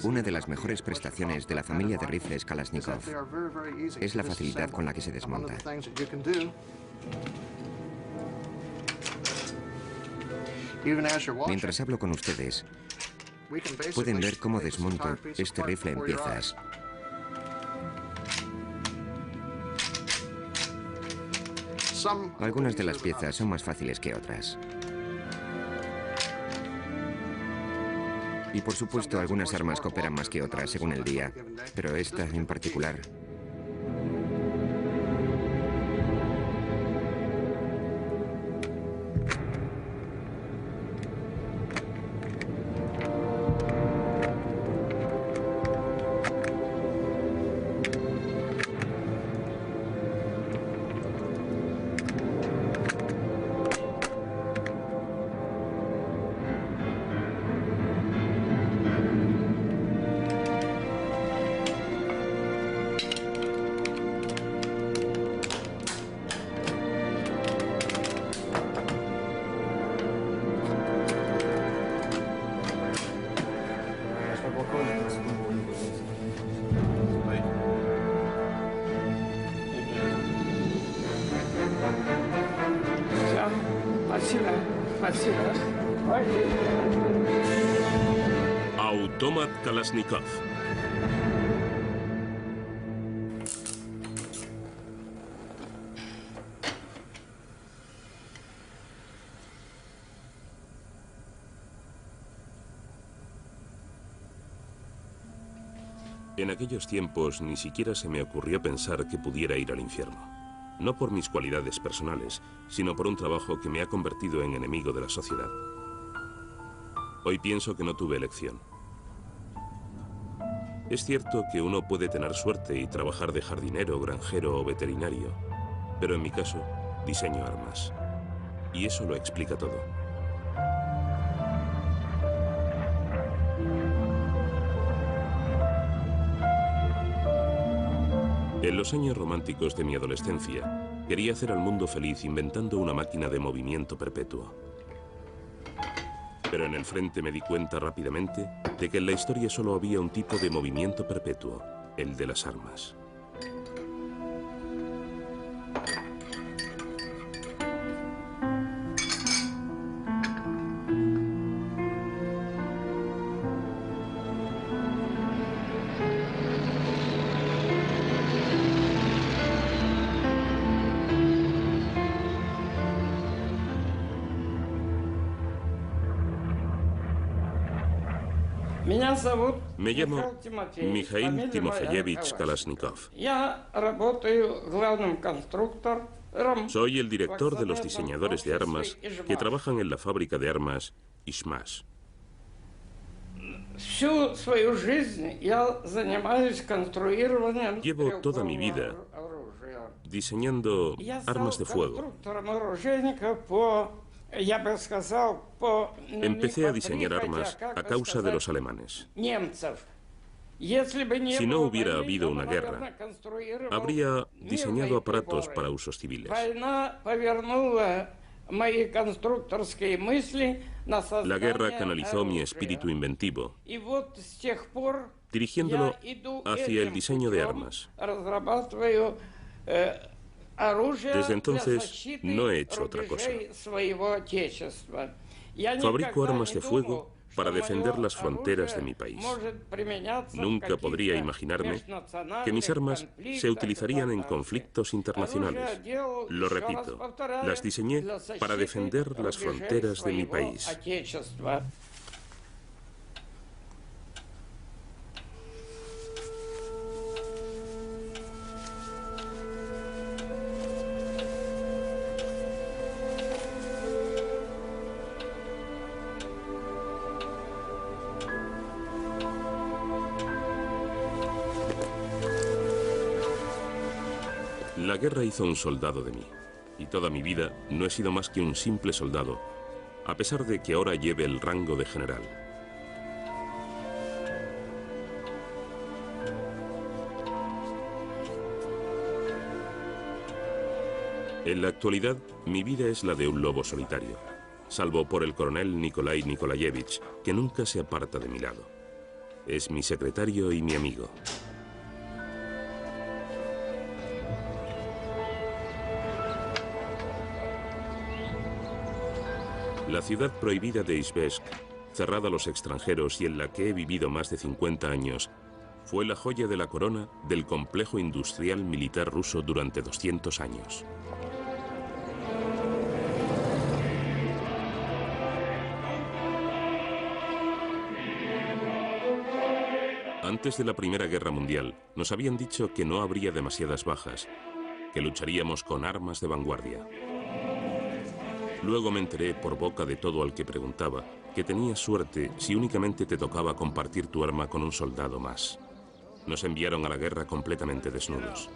Una de las mejores prestaciones de la familia de rifles Kalashnikov es la facilidad con la que se desmonta. Mientras hablo con ustedes, pueden ver cómo desmonto este rifle en piezas. Algunas de las piezas son más fáciles que otras. Y por supuesto, algunas armas cooperan más que otras según el día, pero esta en particular. Automat Kalashnikov. En aquellos tiempos ni siquiera se me ocurrió pensar que pudiera ir al infierno. No por mis cualidades personales, sino por un trabajo que me ha convertido en enemigo de la sociedad. Hoy pienso que no tuve elección. Es cierto que uno puede tener suerte y trabajar de jardinero, granjero o veterinario, pero en mi caso, diseño armas. Y eso lo explica todo. En los años románticos de mi adolescencia, quería hacer al mundo feliz inventando una máquina de movimiento perpetuo. Pero en el frente me di cuenta rápidamente de que en la historia solo había un tipo de movimiento perpetuo, el de las armas. Me llamo Mikhail Timofeyevich Kalashnikov. Soy el director de los diseñadores de armas que trabajan en la fábrica de armas Ishmash. Llevo toda mi vida diseñando armas de fuego. Empecé a diseñar armas a causa de los alemanes. Si no hubiera habido una guerra, habría diseñado aparatos para usos civiles. La guerra canalizó mi espíritu inventivo, dirigiéndolo hacia el diseño de armas. Desde entonces no he hecho otra cosa. Fabrico armas de fuego para defender las fronteras de mi país. Nunca podría imaginarme que mis armas se utilizarían en conflictos internacionales. Lo repito, las diseñé para defender las fronteras de mi país. La guerra hizo un soldado de mí, y toda mi vida no he sido más que un simple soldado, a pesar de que ahora lleve el rango de general. En la actualidad, mi vida es la de un lobo solitario, salvo por el coronel Nikolai Nikolayevich, que nunca se aparta de mi lado. Es mi secretario y mi amigo. La ciudad prohibida de Izbeksk, cerrada a los extranjeros y en la que he vivido más de 50 años, fue la joya de la corona del complejo industrial militar ruso durante 200 años. Antes de la Primera Guerra Mundial, nos habían dicho que no habría demasiadas bajas, que lucharíamos con armas de vanguardia. Luego me enteré por boca de todo al que preguntaba que tenías suerte si únicamente te tocaba compartir tu arma con un soldado más. Nos enviaron a la guerra completamente desnudos.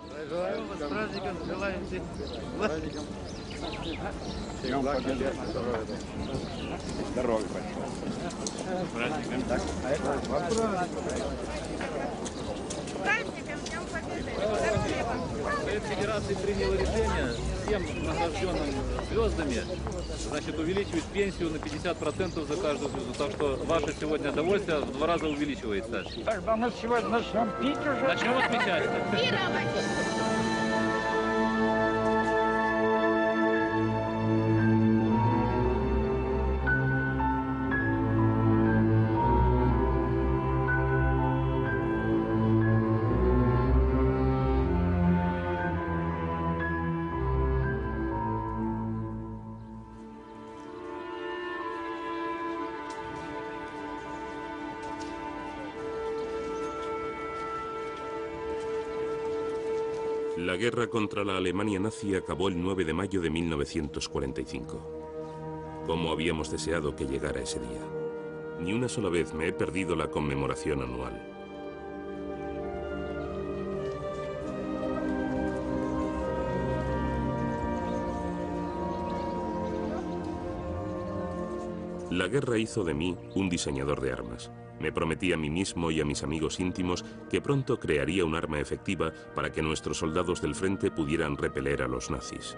Совет Федерации принял решение всем награжденным звездами, значит, увеличивать пенсию на 50% за каждую звезду. Так что ваше сегодня удовольствие в 2 раза увеличивается. Тогда мы сегодня начнем пить уже. Начнем отмечать. La guerra contra la Alemania nazi acabó el 9 de mayo de 1945. ¿Cómo habíamos deseado que llegara ese día? Ni una sola vez me he perdido la conmemoración anual. La guerra hizo de mí un diseñador de armas. Me prometí a mí mismo y a mis amigos íntimos que pronto crearía un arma efectiva para que nuestros soldados del frente pudieran repeler a los nazis.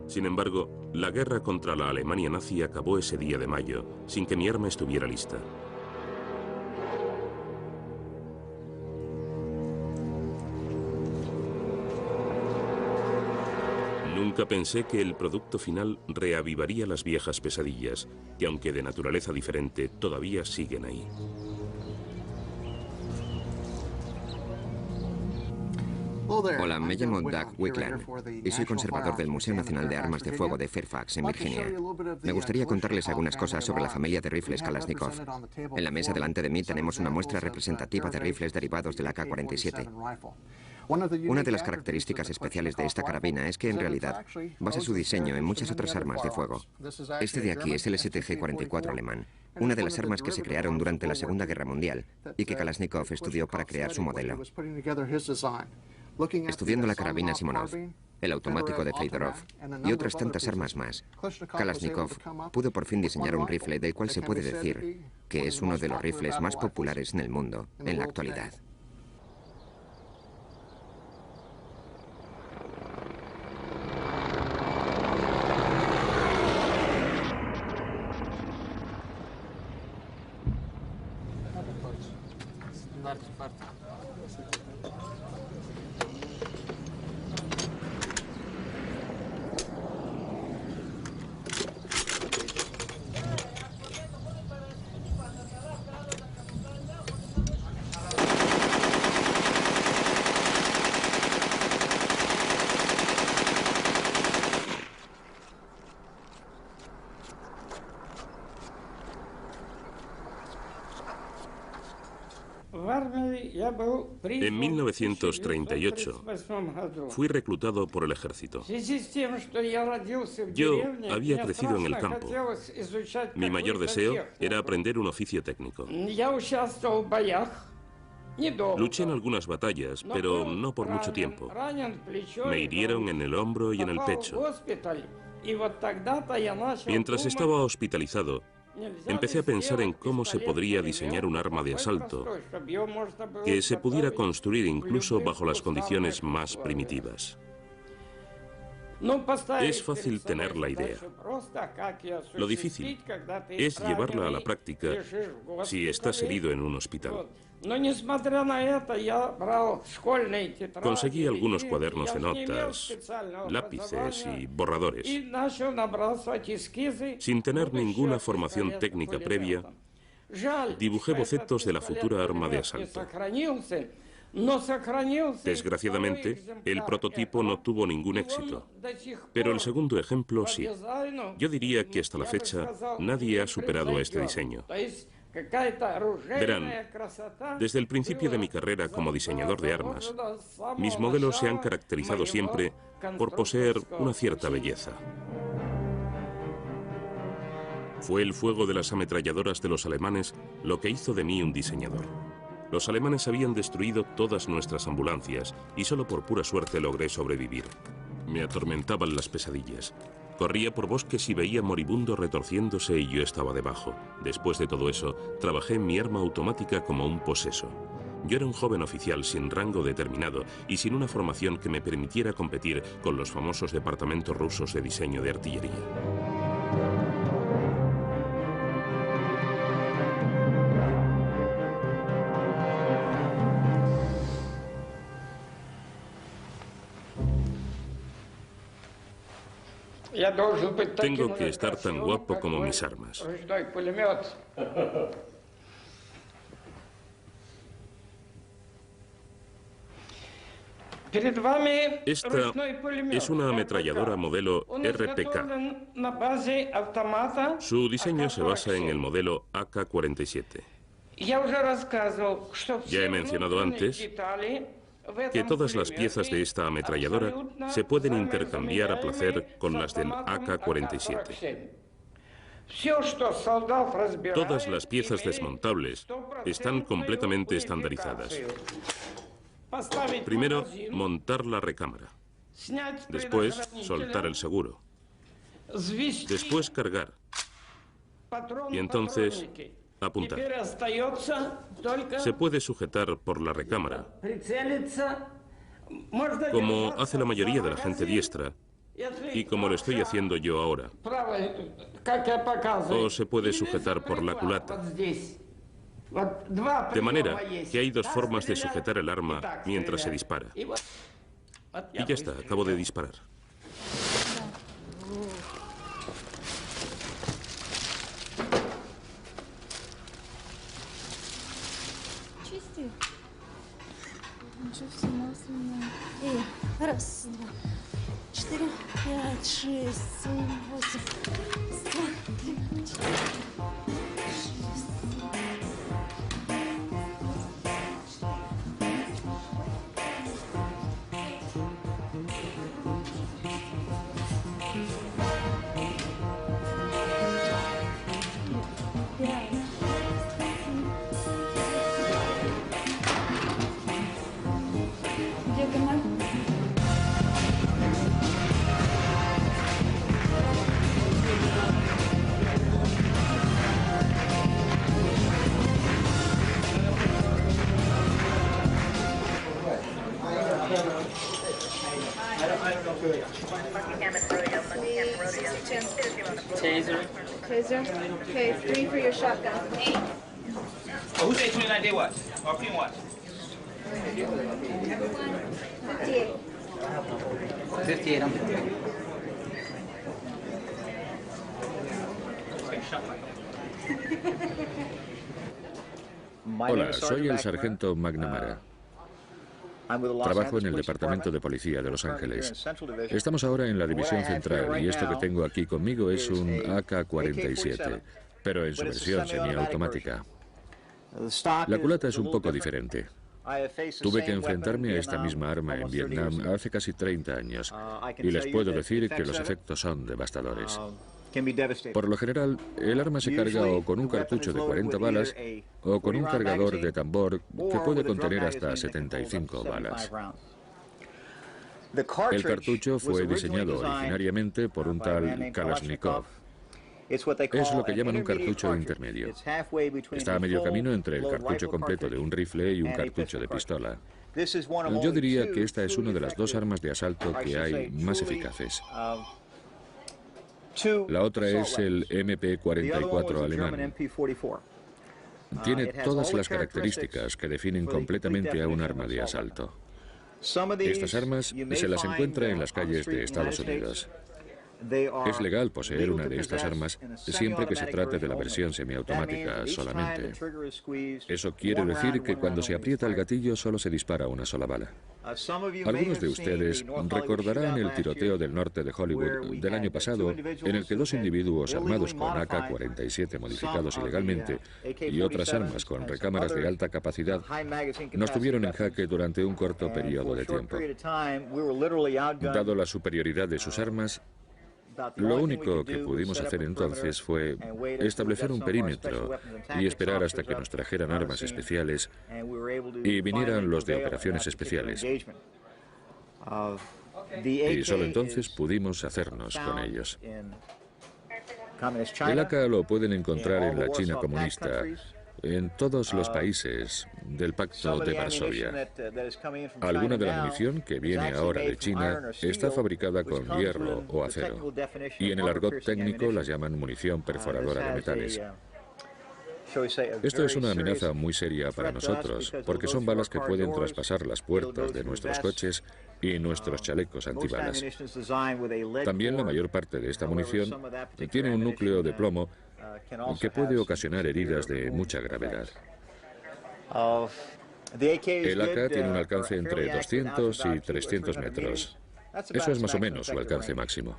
Sin embargo, la guerra contra la Alemania nazi acabó ese día de mayo, sin que mi arma estuviera lista. Nunca pensé que el producto final reavivaría las viejas pesadillas, que aunque de naturaleza diferente, todavía siguen ahí. Hola, me llamo Doug Wickland y soy conservador del Museo Nacional de Armas de Fuego de Fairfax, en Virginia. Me gustaría contarles algunas cosas sobre la familia de rifles Kalashnikov. En la mesa delante de mí tenemos una muestra representativa de rifles derivados del AK-47. Una de las características especiales de esta carabina es que en realidad basa su diseño en muchas otras armas de fuego. Este de aquí es el STG-44 alemán, una de las armas que se crearon durante la Segunda Guerra Mundial y que Kalashnikov estudió para crear su modelo. Estudiando la carabina Simonov, el automático de Fedorov y otras tantas armas más, Kalashnikov pudo por fin diseñar un rifle del cual se puede decir que es uno de los rifles más populares en el mundo en la actualidad. En 1938 fui reclutado por el ejército. Yo había crecido en el campo. Mi mayor deseo era aprender un oficio técnico. Luché en algunas batallas, pero no por mucho tiempo. Me hirieron en el hombro y en el pecho. Mientras estaba hospitalizado, empecé a pensar en cómo se podría diseñar un arma de asalto que se pudiera construir incluso bajo las condiciones más primitivas. Es fácil tener la idea. Lo difícil es llevarla a la práctica si estás herido en un hospital. Conseguí algunos cuadernos de notas, lápices y borradores. Sin tener ninguna formación técnica previa, dibujé bocetos de la futura arma de asalto. Desgraciadamente, el prototipo no tuvo ningún éxito, pero el segundo ejemplo sí. Yo diría que hasta la fecha nadie ha superado este diseño. Verán, desde el principio de mi carrera como diseñador de armas, mis modelos se han caracterizado siempre por poseer una cierta belleza. Fue el fuego de las ametralladoras de los alemanes lo que hizo de mí un diseñador. Los alemanes habían destruido todas nuestras ambulancias y solo por pura suerte logré sobrevivir. Me atormentaban las pesadillas. Corría por bosques y veía moribundos retorciéndose y yo estaba debajo. Después de todo eso, trabajé en mi arma automática como un poseso. Yo era un joven oficial sin rango determinado y sin una formación que me permitiera competir con los famosos departamentos rusos de diseño de artillería. Tengo que estar tan guapo como mis armas. Esta es una ametralladora modelo RPK. Su diseño se basa en el modelo AK-47. Ya he mencionado antes que todas las piezas de esta ametralladora se pueden intercambiar a placer con las del AK-47. Todas las piezas desmontables están completamente estandarizadas. Primero, montar la recámara. Después, soltar el seguro. Después, cargar. Y entonces, apuntar. Se puede sujetar por la recámara, como hace la mayoría de la gente diestra y como lo estoy haciendo yo ahora. O se puede sujetar por la culata. De manera que hay dos formas de sujetar el arma mientras se dispara. Y ya está, acabo de disparar. Раз, два, 4, 5, 6, 7, 8, 9, 10. Taser. Okay, 3 for your shotgun. Oh, who's 829 day watch? Or PM watch? 58. 58, I'm 58. Hola, soy el sargento McNamara. Trabajo en el Departamento de Policía de Los Ángeles. Estamos ahora en la División Central y esto que tengo aquí conmigo es un AK-47, pero en su versión semiautomática. La culata es un poco diferente. Tuve que enfrentarme a esta misma arma en Vietnam hace casi 30 años y les puedo decir que los efectos son devastadores. Por lo general, el arma se carga o con un cartucho de 40 balas o con un cargador de tambor que puede contener hasta 75 balas. El cartucho fue diseñado originariamente por un tal Kalashnikov. Es lo que llaman un cartucho intermedio. Está a medio camino entre el cartucho completo de un rifle y un cartucho de pistola. Yo diría que esta es una de las 2 armas de asalto que hay más eficaces. La otra es el MP-44 alemán. Tiene todas las características que definen completamente a un arma de asalto. Estas armas se las encuentra en las calles de Estados Unidos. Es legal poseer una de estas armas siempre que se trate de la versión semiautomática solamente. Eso quiere decir que cuando se aprieta el gatillo solo se dispara una sola bala. Algunos de ustedes recordarán el tiroteo del norte de Hollywood del año pasado, en el que 2 individuos armados con AK-47 modificados ilegalmente y otras armas con recámaras de alta capacidad nos tuvieron en jaque durante un corto periodo de tiempo. Dado la superioridad de sus armas, lo único que pudimos hacer entonces fue establecer un perímetro y esperar hasta que nos trajeran armas especiales y vinieran los de operaciones especiales. Y solo entonces pudimos hacernos con ellos. El AK lo pueden encontrar en la China comunista, en todos los países del Pacto de Varsovia. Alguna de la munición que viene ahora de China está fabricada con hierro o acero, y en el argot técnico las llaman munición perforadora de metales. Esto es una amenaza muy seria para nosotros, porque son balas que pueden traspasar las puertas de nuestros coches y nuestros chalecos antibalas. También la mayor parte de esta munición tiene un núcleo de plomo que puede ocasionar heridas de mucha gravedad. El AK tiene un alcance entre 200 y 300 metros. Eso es más o menos su alcance máximo.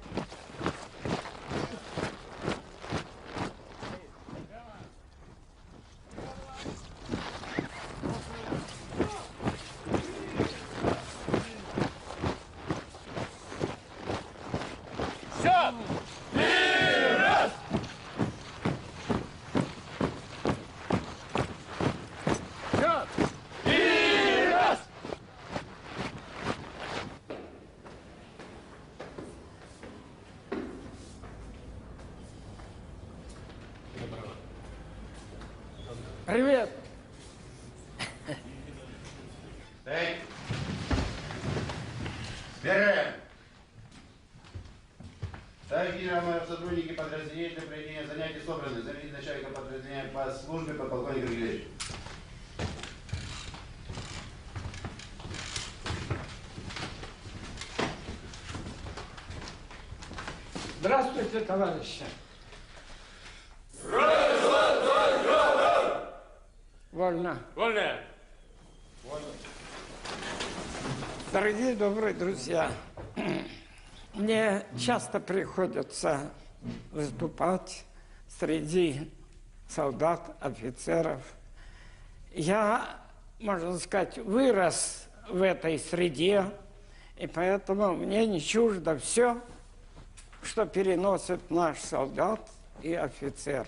Привет. Дорогие сотрудники подразделения, для проведения занятий собраны. Заменить начальника подразделения по службе подполковника Григорьевич. Здравствуйте, товарищи. Вольно. Вольно. Дорогие добрые друзья, мне часто приходится выступать среди солдат, офицеров. Я, можно сказать, вырос в этой среде, и поэтому мне не чуждо все, что переносит наш солдат и офицер.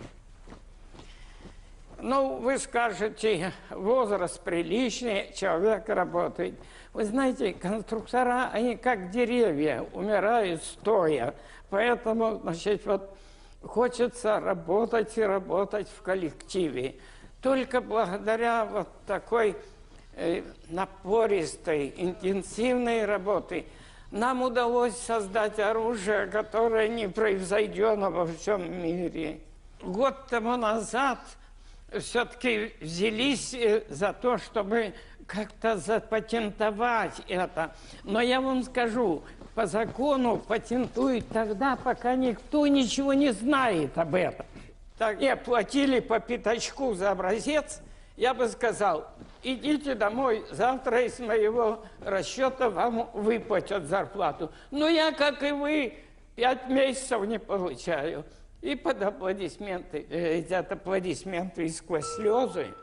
Ну, вы скажете, возраст приличный, человек работает. Вы знаете, конструктора, они как деревья, умирают стоя. Поэтому, значит, вот хочется работать и работать в коллективе. Только благодаря вот такой напористой, интенсивной работе нам удалось создать оружие, которое не превзойдено во всем мире. Год тому назад все-таки взялись за то, чтобы как-то запатентовать это. Но я вам скажу, по закону патентуют тогда, пока никто ничего не знает об этом. Так, мне платили по пятачку за образец, я бы сказал, идите домой, завтра из моего расчета вам выплатят зарплату. Но я, как и вы, 5 месяцев не получаю. И под аплодисменты, идут аплодисменты и сквозь слезы.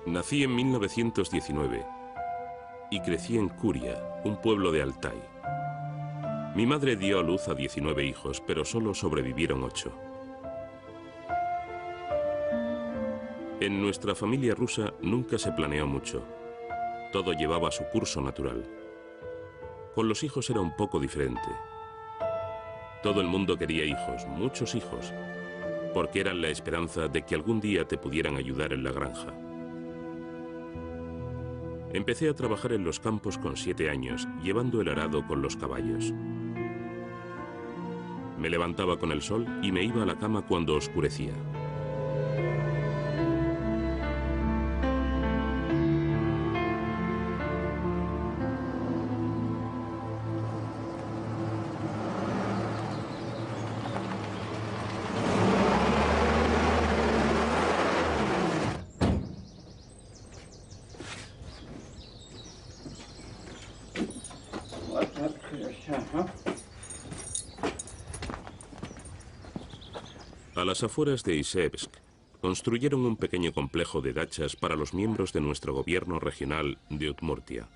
Nací en 1919 y crecí en Kuria, un pueblo de Altai. Mi madre dio a luz a 19 hijos, pero solo sobrevivieron 8. En nuestra familia rusa nunca se planeó mucho. Todo llevaba su curso natural. Con los hijos era un poco diferente. Todo el mundo quería hijos, muchos hijos, porque eran la esperanza de que algún día te pudieran ayudar en la granja. Empecé a trabajar en los campos con 7 años, llevando el arado con los caballos. Me levantaba con el sol y me iba a la cama cuando oscurecía. A las afueras de Izhevsk, construyeron un pequeño complejo de dachas para los miembros de nuestro gobierno regional de Udmurtia.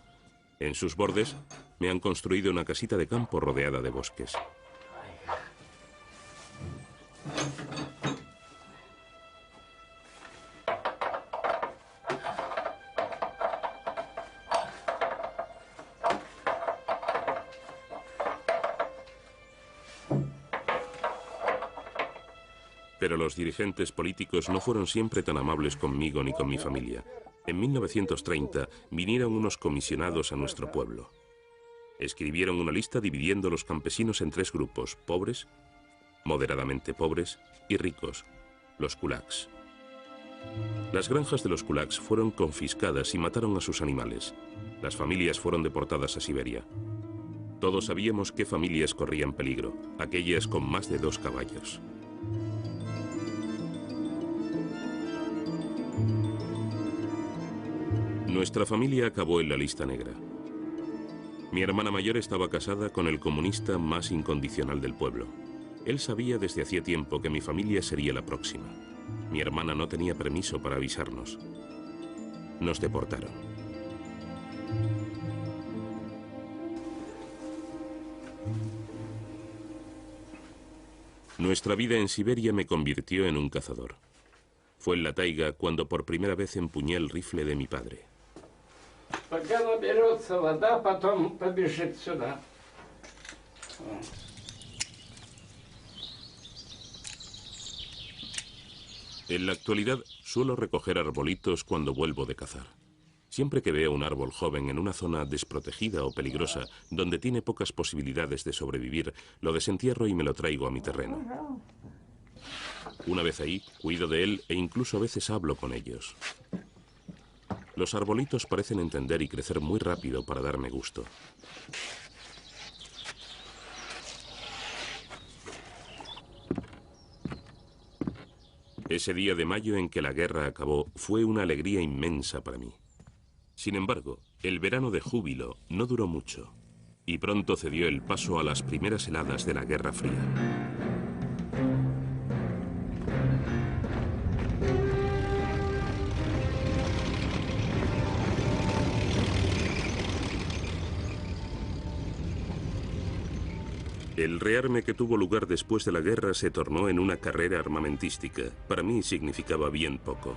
En sus bordes me han construido una casita de campo rodeada de bosques. Pero los dirigentes políticos no fueron siempre tan amables conmigo ni con mi familia. En 1930 vinieron unos comisionados a nuestro pueblo. Escribieron una lista dividiendo a los campesinos en 3 grupos: pobres, moderadamente pobres y ricos, los kulaks. Las granjas de los kulaks fueron confiscadas y mataron a sus animales. Las familias fueron deportadas a Siberia. Todos sabíamos qué familias corrían peligro, aquellas con más de 2 caballos. Nuestra familia acabó en la lista negra. Mi hermana mayor estaba casada con el comunista más incondicional del pueblo. Él sabía desde hacía tiempo que mi familia sería la próxima. Mi hermana no tenía permiso para avisarnos. Nos deportaron. Nuestra vida en Siberia me convirtió en un cazador. Fue en la taiga cuando por primera vez empuñé el rifle de mi padre. Пока наберется вода, потом побежит сюда. En la actualidad suelo recoger arbolitos cuando vuelvo de cazar. Siempre que veo un árbol joven en una zona desprotegida o peligrosa, donde tiene pocas posibilidades de sobrevivir, lo desentierro y me lo traigo a mi terreno. Una vez ahí, cuido de él e incluso a veces hablo con ellos. Los arbolitos parecen entender y crecer muy rápido para darme gusto. Ese día de mayo en que la guerra acabó fue una alegría inmensa para mí. Sin embargo, el verano de júbilo no duró mucho y pronto cedió el paso a las primeras heladas de la Guerra Fría. El rearme que tuvo lugar después de la guerra se tornó en una carrera armamentística. Para mí significaba bien poco.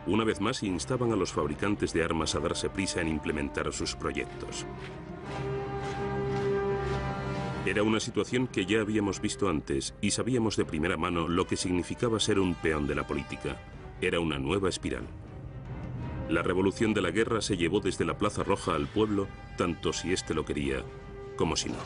Una vez más instaban a los fabricantes de armas a darse prisa en implementar sus proyectos. Era una situación que ya habíamos visto antes y sabíamos de primera mano lo que significaba ser un peón de la política. Era una nueva espiral. La revolución de la guerra se llevó desde la Plaza Roja al pueblo, tanto si éste lo quería como si no.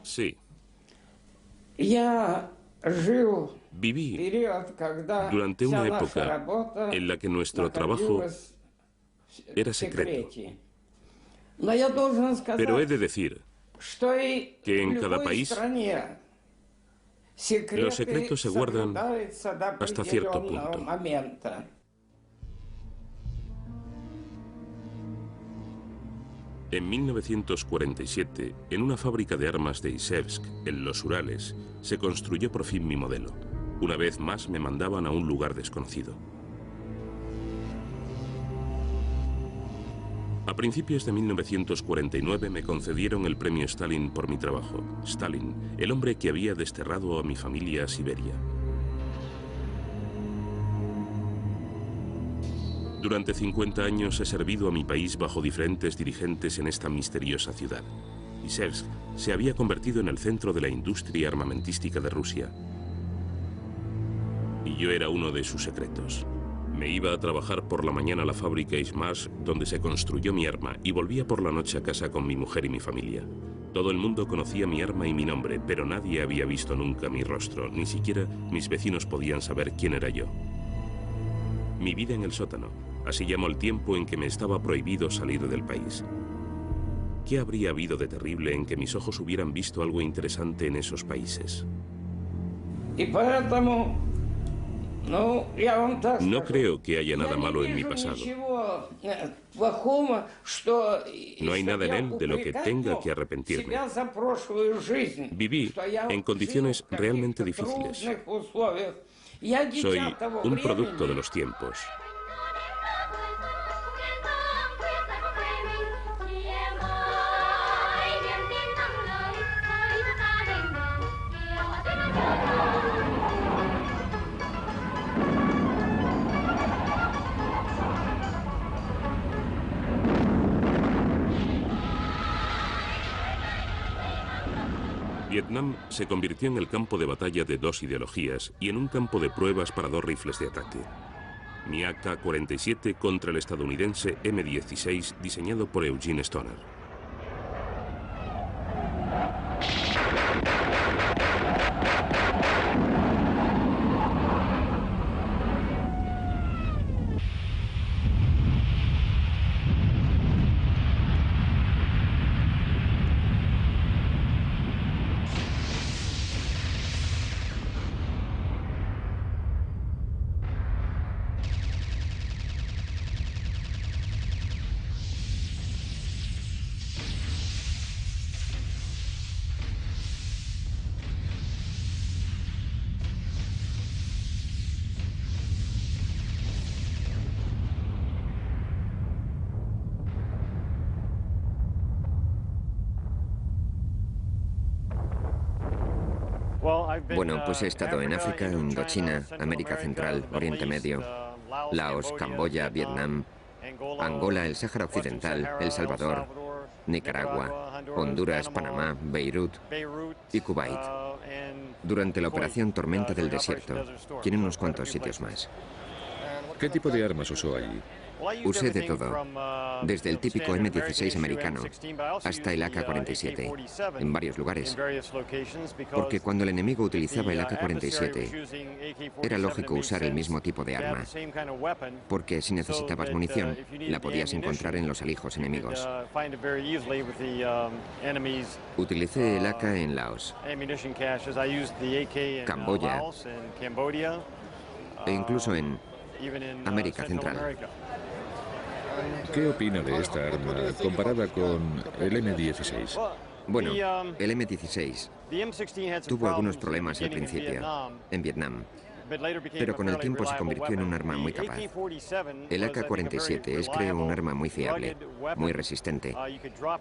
Sí. Viví durante una época en la que nuestro trabajo era secreto. Pero he de decir que en cada país los secretos se guardan hasta cierto punto. En 1947, en una fábrica de armas de Izhevsk, en los Urales, se construyó por fin mi modelo. Una vez más me mandaban a un lugar desconocido. A principios de 1949 me concedieron el premio Stalin por mi trabajo. Stalin, el hombre que había desterrado a mi familia a Siberia. Durante 50 años he servido a mi país bajo diferentes dirigentes en esta misteriosa ciudad. Izhevsk se había convertido en el centro de la industria armamentística de Rusia. Y yo era uno de sus secretos. Me iba a trabajar por la mañana a la fábrica Izhmash, donde se construyó mi arma, y volvía por la noche a casa con mi mujer y mi familia. Todo el mundo conocía mi arma y mi nombre, pero nadie había visto nunca mi rostro, ni siquiera mis vecinos podían saber quién era yo. Mi vida en el sótano, así llamó el tiempo en que me estaba prohibido salir del país. ¿Qué habría habido de terrible en que mis ojos hubieran visto algo interesante en esos países? No creo que haya nada malo en mi pasado. No hay nada en él de lo que tenga que arrepentirme. Viví en condiciones realmente difíciles. Soy un producto de los tiempos. Vietnam se convirtió en el campo de batalla de dos ideologías y en un campo de pruebas para dos rifles de ataque. Mi AK-47 contra el estadounidense M16 diseñado por Eugene Stoner. Bueno, pues he estado en África, Indochina, América Central, Oriente Medio, Laos, Camboya, Vietnam, Angola, el Sáhara Occidental, El Salvador, Nicaragua, Honduras, Panamá, Beirut y Kuwait. Durante la operación Tormenta del Desierto, tiene unos cuantos sitios más. ¿Qué tipo de armas usó allí? Usé de todo, desde el típico M16 americano hasta el AK-47, en varios lugares, porque cuando el enemigo utilizaba el AK-47, era lógico usar el mismo tipo de arma, porque si necesitabas munición, la podías encontrar en los alijos enemigos. Utilicé el AK en Laos, Camboya e incluso en América Central. ¿Qué opina de esta arma comparada con el M16? Bueno, el M16 tuvo algunos problemas al principio, en Vietnam, pero con el tiempo se convirtió en un arma muy capaz. El AK-47 es, creo, un arma muy fiable, muy resistente.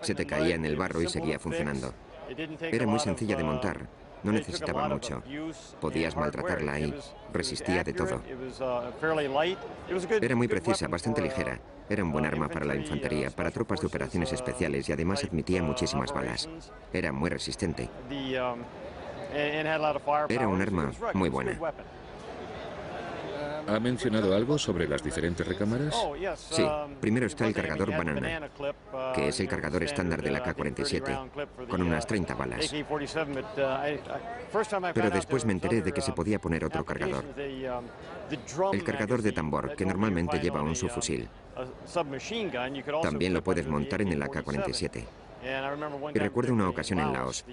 Se te caía en el barro y seguía funcionando. Era muy sencilla de montar, no necesitaba mucho. Podías maltratarla y resistía de todo. Era muy precisa, bastante ligera. Era un buen arma para la infantería, para tropas de operaciones especiales y además admitía muchísimas balas. Era muy resistente. Era un arma muy buena. ¿Ha mencionado algo sobre las diferentes recámaras? Sí, primero está el cargador Banana, que es el cargador estándar del AK-47, con unas 30 balas. Pero después me enteré de que se podía poner otro cargador. El cargador de tambor, que normalmente lleva un subfusil. También lo puedes montar en el AK-47. Y recuerdo una ocasión en Laos.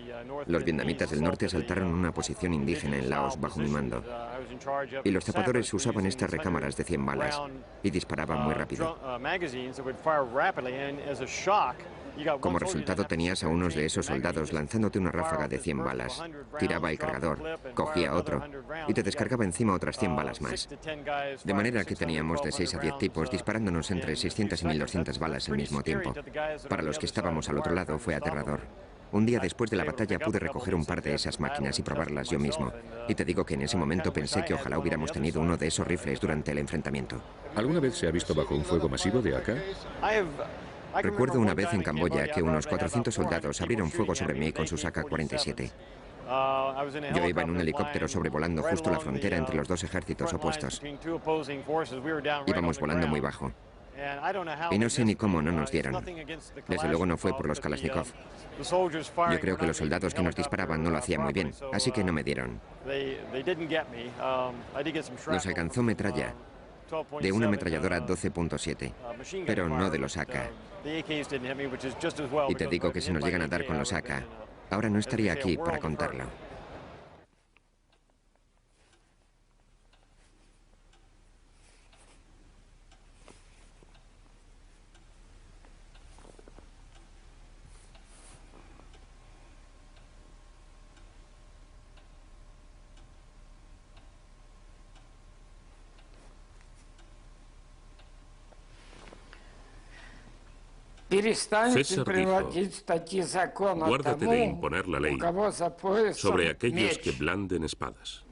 Los vietnamitas del norte asaltaron una posición indígena en Laos bajo mi mando. Y los zapadores usaban estas recámaras de 100 balas y disparaban muy rápido. Como resultado tenías a unos de esos soldados lanzándote una ráfaga de 100 balas. Tiraba el cargador, cogía otro y te descargaba encima otras 100 balas más. De manera que teníamos de 6 a 10 tipos disparándonos entre 600 y 1200 balas al mismo tiempo. Para los que estábamos al otro lado fue aterrador. Un día después de la batalla pude recoger un par de esas máquinas y probarlas yo mismo. Y te digo que en ese momento pensé que ojalá hubiéramos tenido uno de esos rifles durante el enfrentamiento. ¿Alguna vez se ha visto bajo un fuego masivo de AK? Recuerdo una vez en Camboya que unos 400 soldados abrieron fuego sobre mí con sus AK-47. Yo iba en un helicóptero sobrevolando justo la frontera entre los dos ejércitos opuestos. Íbamos volando muy bajo. Y no sé ni cómo no nos dieron. Desde luego no fue por los Kalashnikov. Yo creo que los soldados que nos disparaban no lo hacían muy bien, así que no me dieron. Nos alcanzó metralla de una ametralladora 12.7, pero no de los AK. Y te digo que si nos llegan a dar con los AK, ahora no estaría aquí para contarlo. César dijo: guárdate de imponer la ley sobre aquellos que blanden espadas.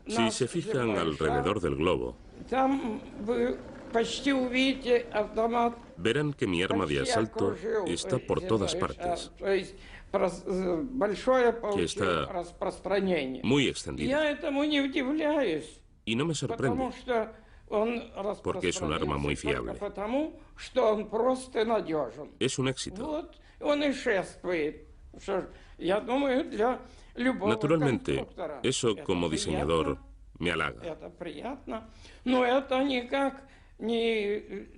Si se fijan alrededor del globo, verán que mi arma de asalto está por todas partes, que está muy extendida. Y no me sorprende, porque es un arma muy fiable. Es un éxito. Naturalmente, eso como diseñador me halaga.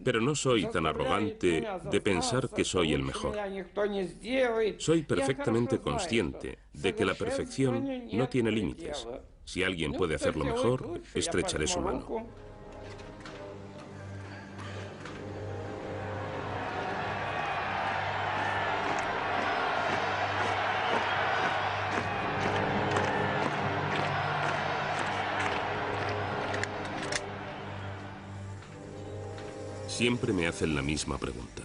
Pero no soy tan arrogante de pensar que soy el mejor. Soy perfectamente consciente de que la perfección no tiene límites. Si alguien puede hacerlo mejor, estrecharé su mano. Siempre me hacen la misma pregunta.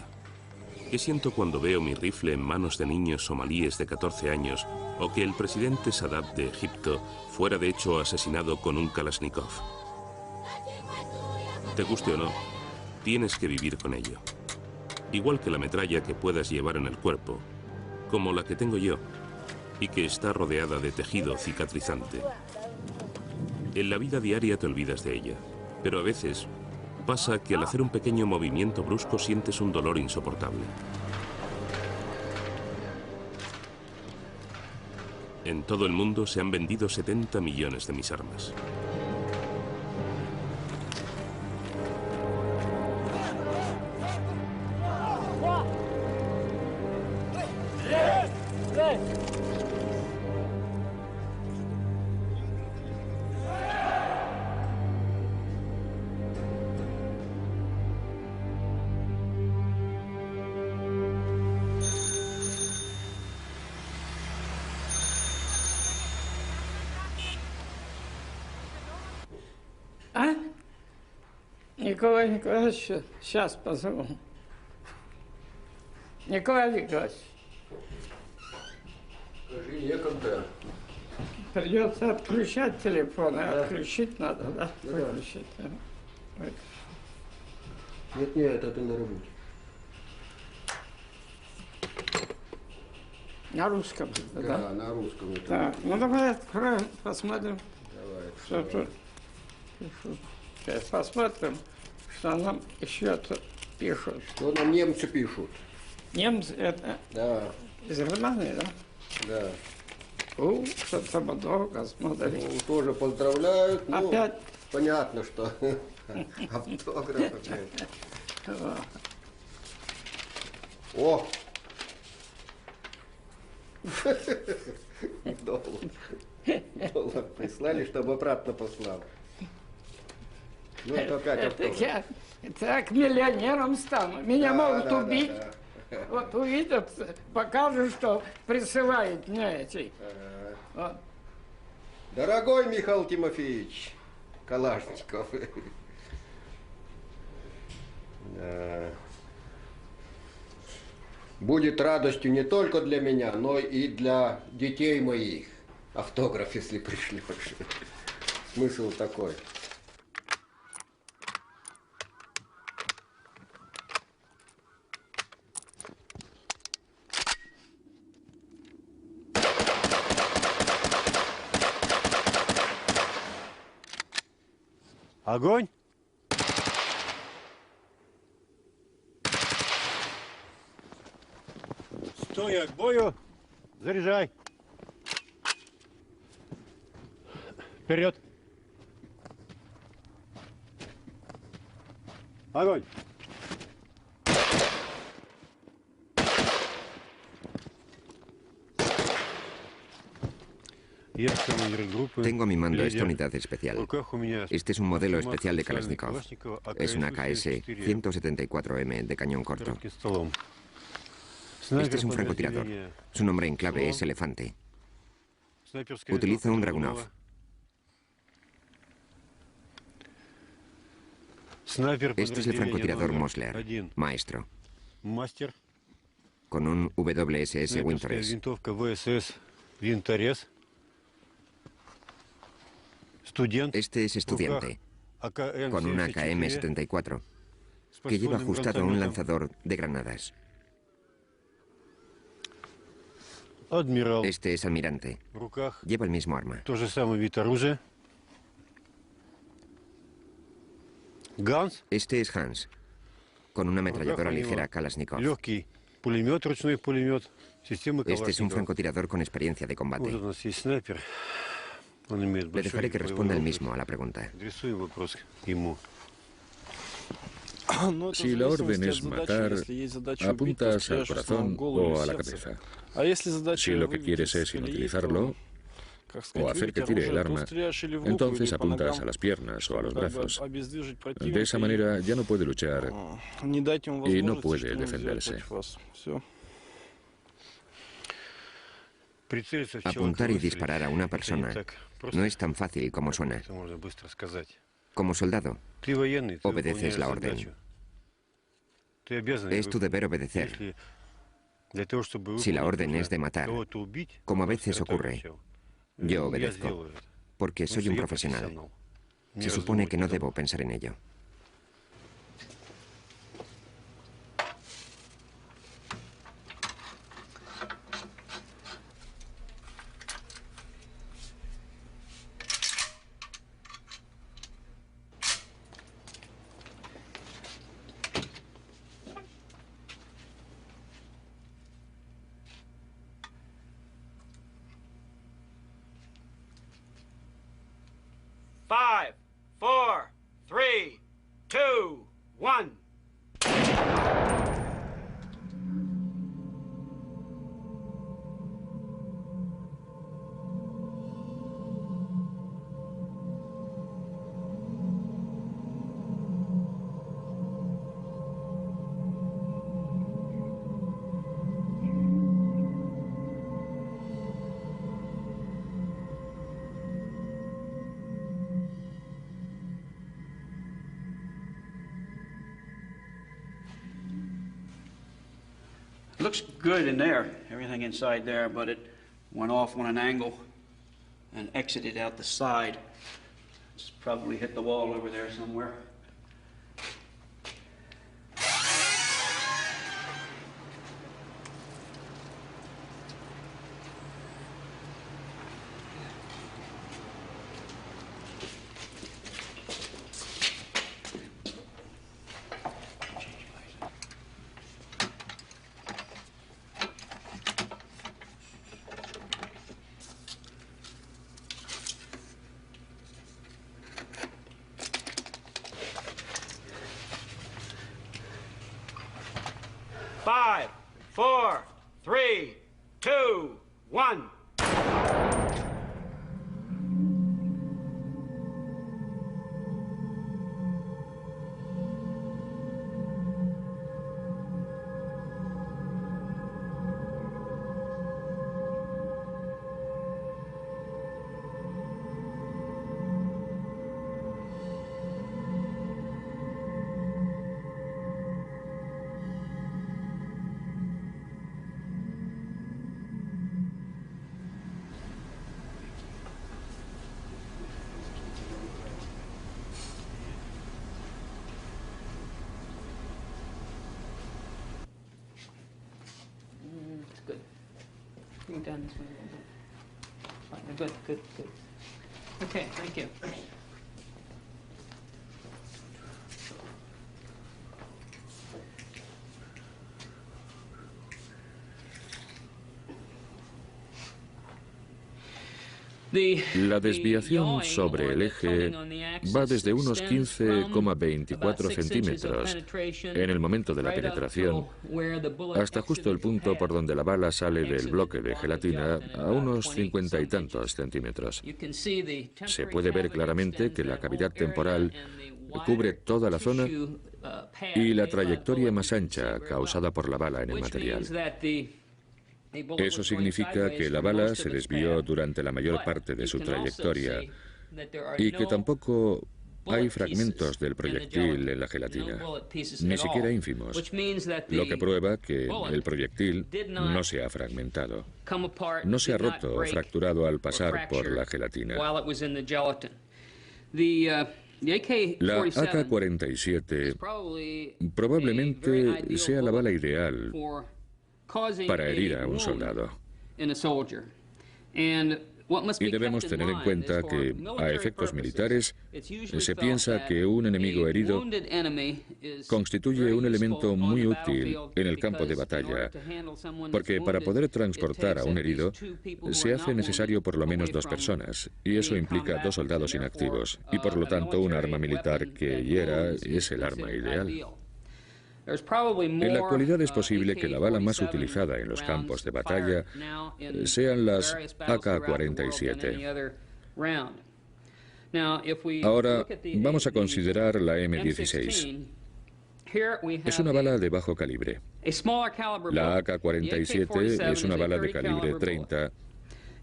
¿Qué siento cuando veo mi rifle en manos de niños somalíes de 14 años o que el presidente Sadat de Egipto fuera de hecho asesinado con un Kalashnikov? Te guste o no, tienes que vivir con ello. Igual que la metralla que puedas llevar en el cuerpo, como la que tengo yo, y que está rodeada de tejido cicatrizante. En la vida diaria te olvidas de ella, pero a veces pasa que al hacer un pequeño movimiento brusco sientes un dolor insoportable. En todo el mundo se han vendido 70 millones de mis armas. Николай Николаевич, сейчас позову. Николай Николаевич. Скажи, некогда. Придется отключать телефон, да. Отключить надо, да? Выключить. Нет, это ты на работе. На русском, да? Да, на русском. Так, ну давай откроем, посмотрим. Давай, что тут пишут. Сейчас посмотрим, что нам еще тут пишут. Что нам немцы пишут? Немцы это? Да. Из Германии, да? Да. Что-то много, смотри. Ну, тоже поздравляют. Опять? Ну, понятно, что автограф опять. О! Доллар прислали, чтобы обратно послал. Ну, это опять автограф. Я так миллионером стану. Меня могут убить. Да. Вот увидят, покажут, что присылают мне эти. Вот. Дорогой Михаил Тимофеевич Калашников. Будет радостью не только для меня, но и для детей моих. Автограф, если пришлешь. Смысл такой. Огонь! Стоя к бою, заряжай! Вперед! Огонь! Tengo a mi mando esta unidad especial. Este es un modelo especial de Kalashnikov. Es una KS-174M de cañón corto. Este es un francotirador. Su nombre en clave es Elefante. Utiliza un Dragunov. Este es el francotirador Mosler, maestro. Con un WSS Wintores. Este es estudiante, con una AKM-74, que lleva ajustado un lanzador de granadas. Este es almirante, lleva el mismo arma. Este es Hans, con una ametralladora ligera Kalashnikov. Este es un francotirador con experiencia de combate. Le dejaré que responda él mismo a la pregunta. Si la orden es matar, apuntas al corazón o a la cabeza. Si lo que quieres es inutilizarlo, o hacer que tire el arma, entonces apuntas a las piernas o a los brazos. De esa manera ya no puede luchar y no puede defenderse. Apuntar y disparar a una persona no es tan fácil como suena. Como soldado, obedeces la orden. Es tu deber obedecer. Si la orden es de matar, como a veces ocurre, yo obedezco, porque soy un profesional. Se supone que no debo pensar en ello. Five, four, three, two, one. Looks good in there, everything inside there, but it went off on an angle and exited out the side. It's probably hit the wall over there somewhere. Five, four, three, two, one. Good. Bring it down this way a little bit. Fine, good, good, good. Okay, thank you. La desviación sobre el eje va desde unos 15,24 centímetros en el momento de la penetración hasta justo el punto por donde la bala sale del bloque de gelatina a unos 50 y tantos centímetros. Se puede ver claramente que la cavidad temporal cubre toda la zona y la trayectoria más ancha causada por la bala en el material. Eso significa que la bala se desvió durante la mayor parte de su trayectoria y que tampoco hay fragmentos del proyectil en la gelatina, ni siquiera ínfimos, lo que prueba que el proyectil no se ha fragmentado, no se ha roto o fracturado al pasar por la gelatina. La AK-47 probablemente sea la bala ideal para herir a un soldado. Y debemos tener en cuenta que, a efectos militares, se piensa que un enemigo herido constituye un elemento muy útil en el campo de batalla, porque para poder transportar a un herido se hace necesario por lo menos 2 personas, y eso implica 2 soldados inactivos, y por lo tanto un arma militar que hiera es el arma ideal. En la actualidad es posible que la bala más utilizada en los campos de batalla sean las AK-47. Ahora vamos a considerar la M16. Es una bala de bajo calibre. La AK-47 es una bala de calibre 30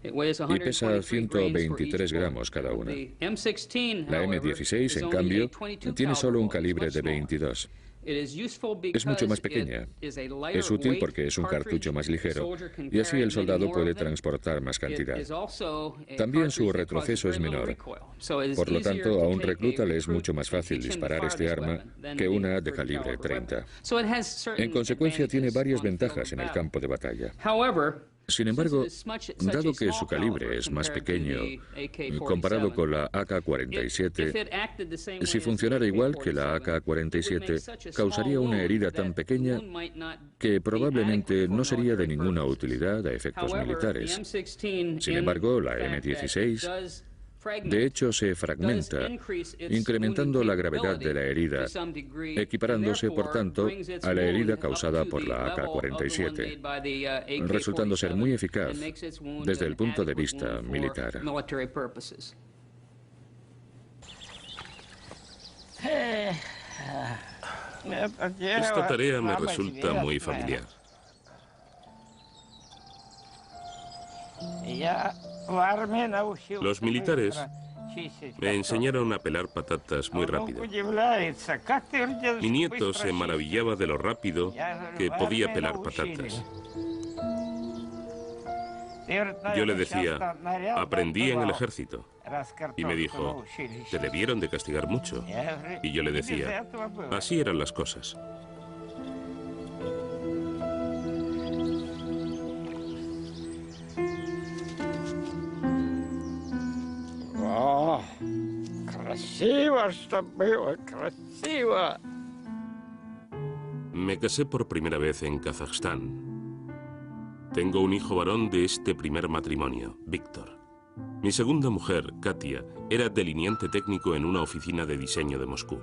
y pesa 123 gramos cada una. La M16, en cambio, tiene solo un calibre de 22. Es mucho más pequeña. Es útil porque es un cartucho más ligero y así el soldado puede transportar más cantidad. También su retroceso es menor. Por lo tanto, a un recluta le es mucho más fácil disparar este arma que una de calibre 30. En consecuencia, tiene varias ventajas en el campo de batalla. Sin embargo, dado que su calibre es más pequeño comparado con la AK-47, si funcionara igual que la AK-47, causaría una herida tan pequeña que probablemente no sería de ninguna utilidad a efectos militares. Sin embargo, la M16 de hecho se fragmenta, incrementando la gravedad de la herida, equiparándose, por tanto, a la herida causada por la AK-47, resultando ser muy eficaz desde el punto de vista militar. Esta tarea me resulta muy familiar. Los militares me enseñaron a pelar patatas muy rápido. Mi nieto se maravillaba de lo rápido que podía pelar patatas. Yo le decía, aprendí en el ejército. Y me dijo, te debieron de castigar mucho. Y yo le decía, así eran las cosas. О, красиво, что было, красиво. Me casé por primera vez en Kazajstán. Tengo un hijo varón de este primer matrimonio, Víctor. Mi segunda mujer, Katia, era delineante técnico en una oficina de diseño de Moscú.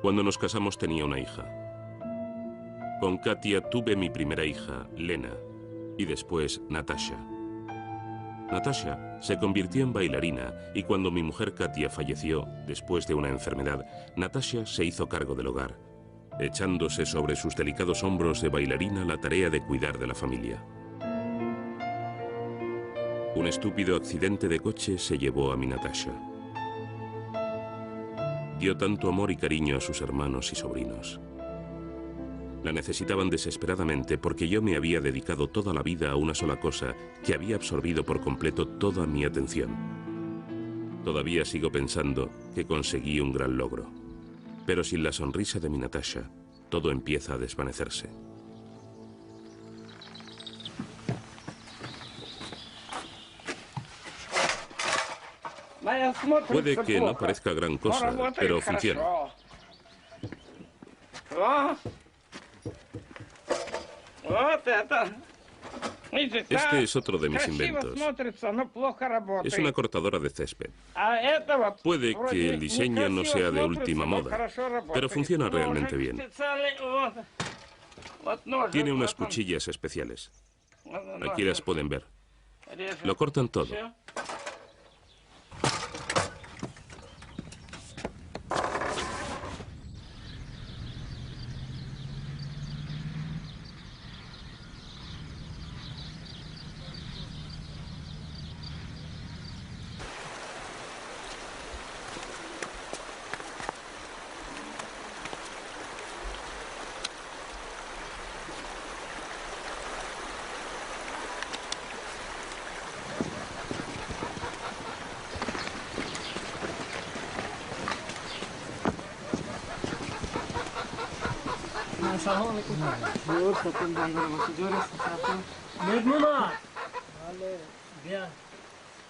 Cuando nos casamos tenía una hija. Con Katia tuve mi primera hija, Lena, y después Natasha. Natasha se convirtió en bailarina y cuando mi mujer Katia falleció después de una enfermedad, Natasha se hizo cargo del hogar, echándose sobre sus delicados hombros de bailarina la tarea de cuidar de la familia. Un estúpido accidente de coche se llevó a mi Natasha. Dio tanto amor y cariño a sus hermanos y sobrinos. La necesitaban desesperadamente porque yo me había dedicado toda la vida a una sola cosa que había absorbido por completo toda mi atención. Todavía sigo pensando que conseguí un gran logro. Pero sin la sonrisa de mi Natasha, todo empieza a desvanecerse. Puede que no parezca gran cosa, pero funciona. Este es otro de mis inventos. Es una cortadora de césped. Puede que el diseño no sea de última moda, pero funciona realmente bien. Tiene unas cuchillas especiales. Aquí las pueden ver. Lo cortan todo.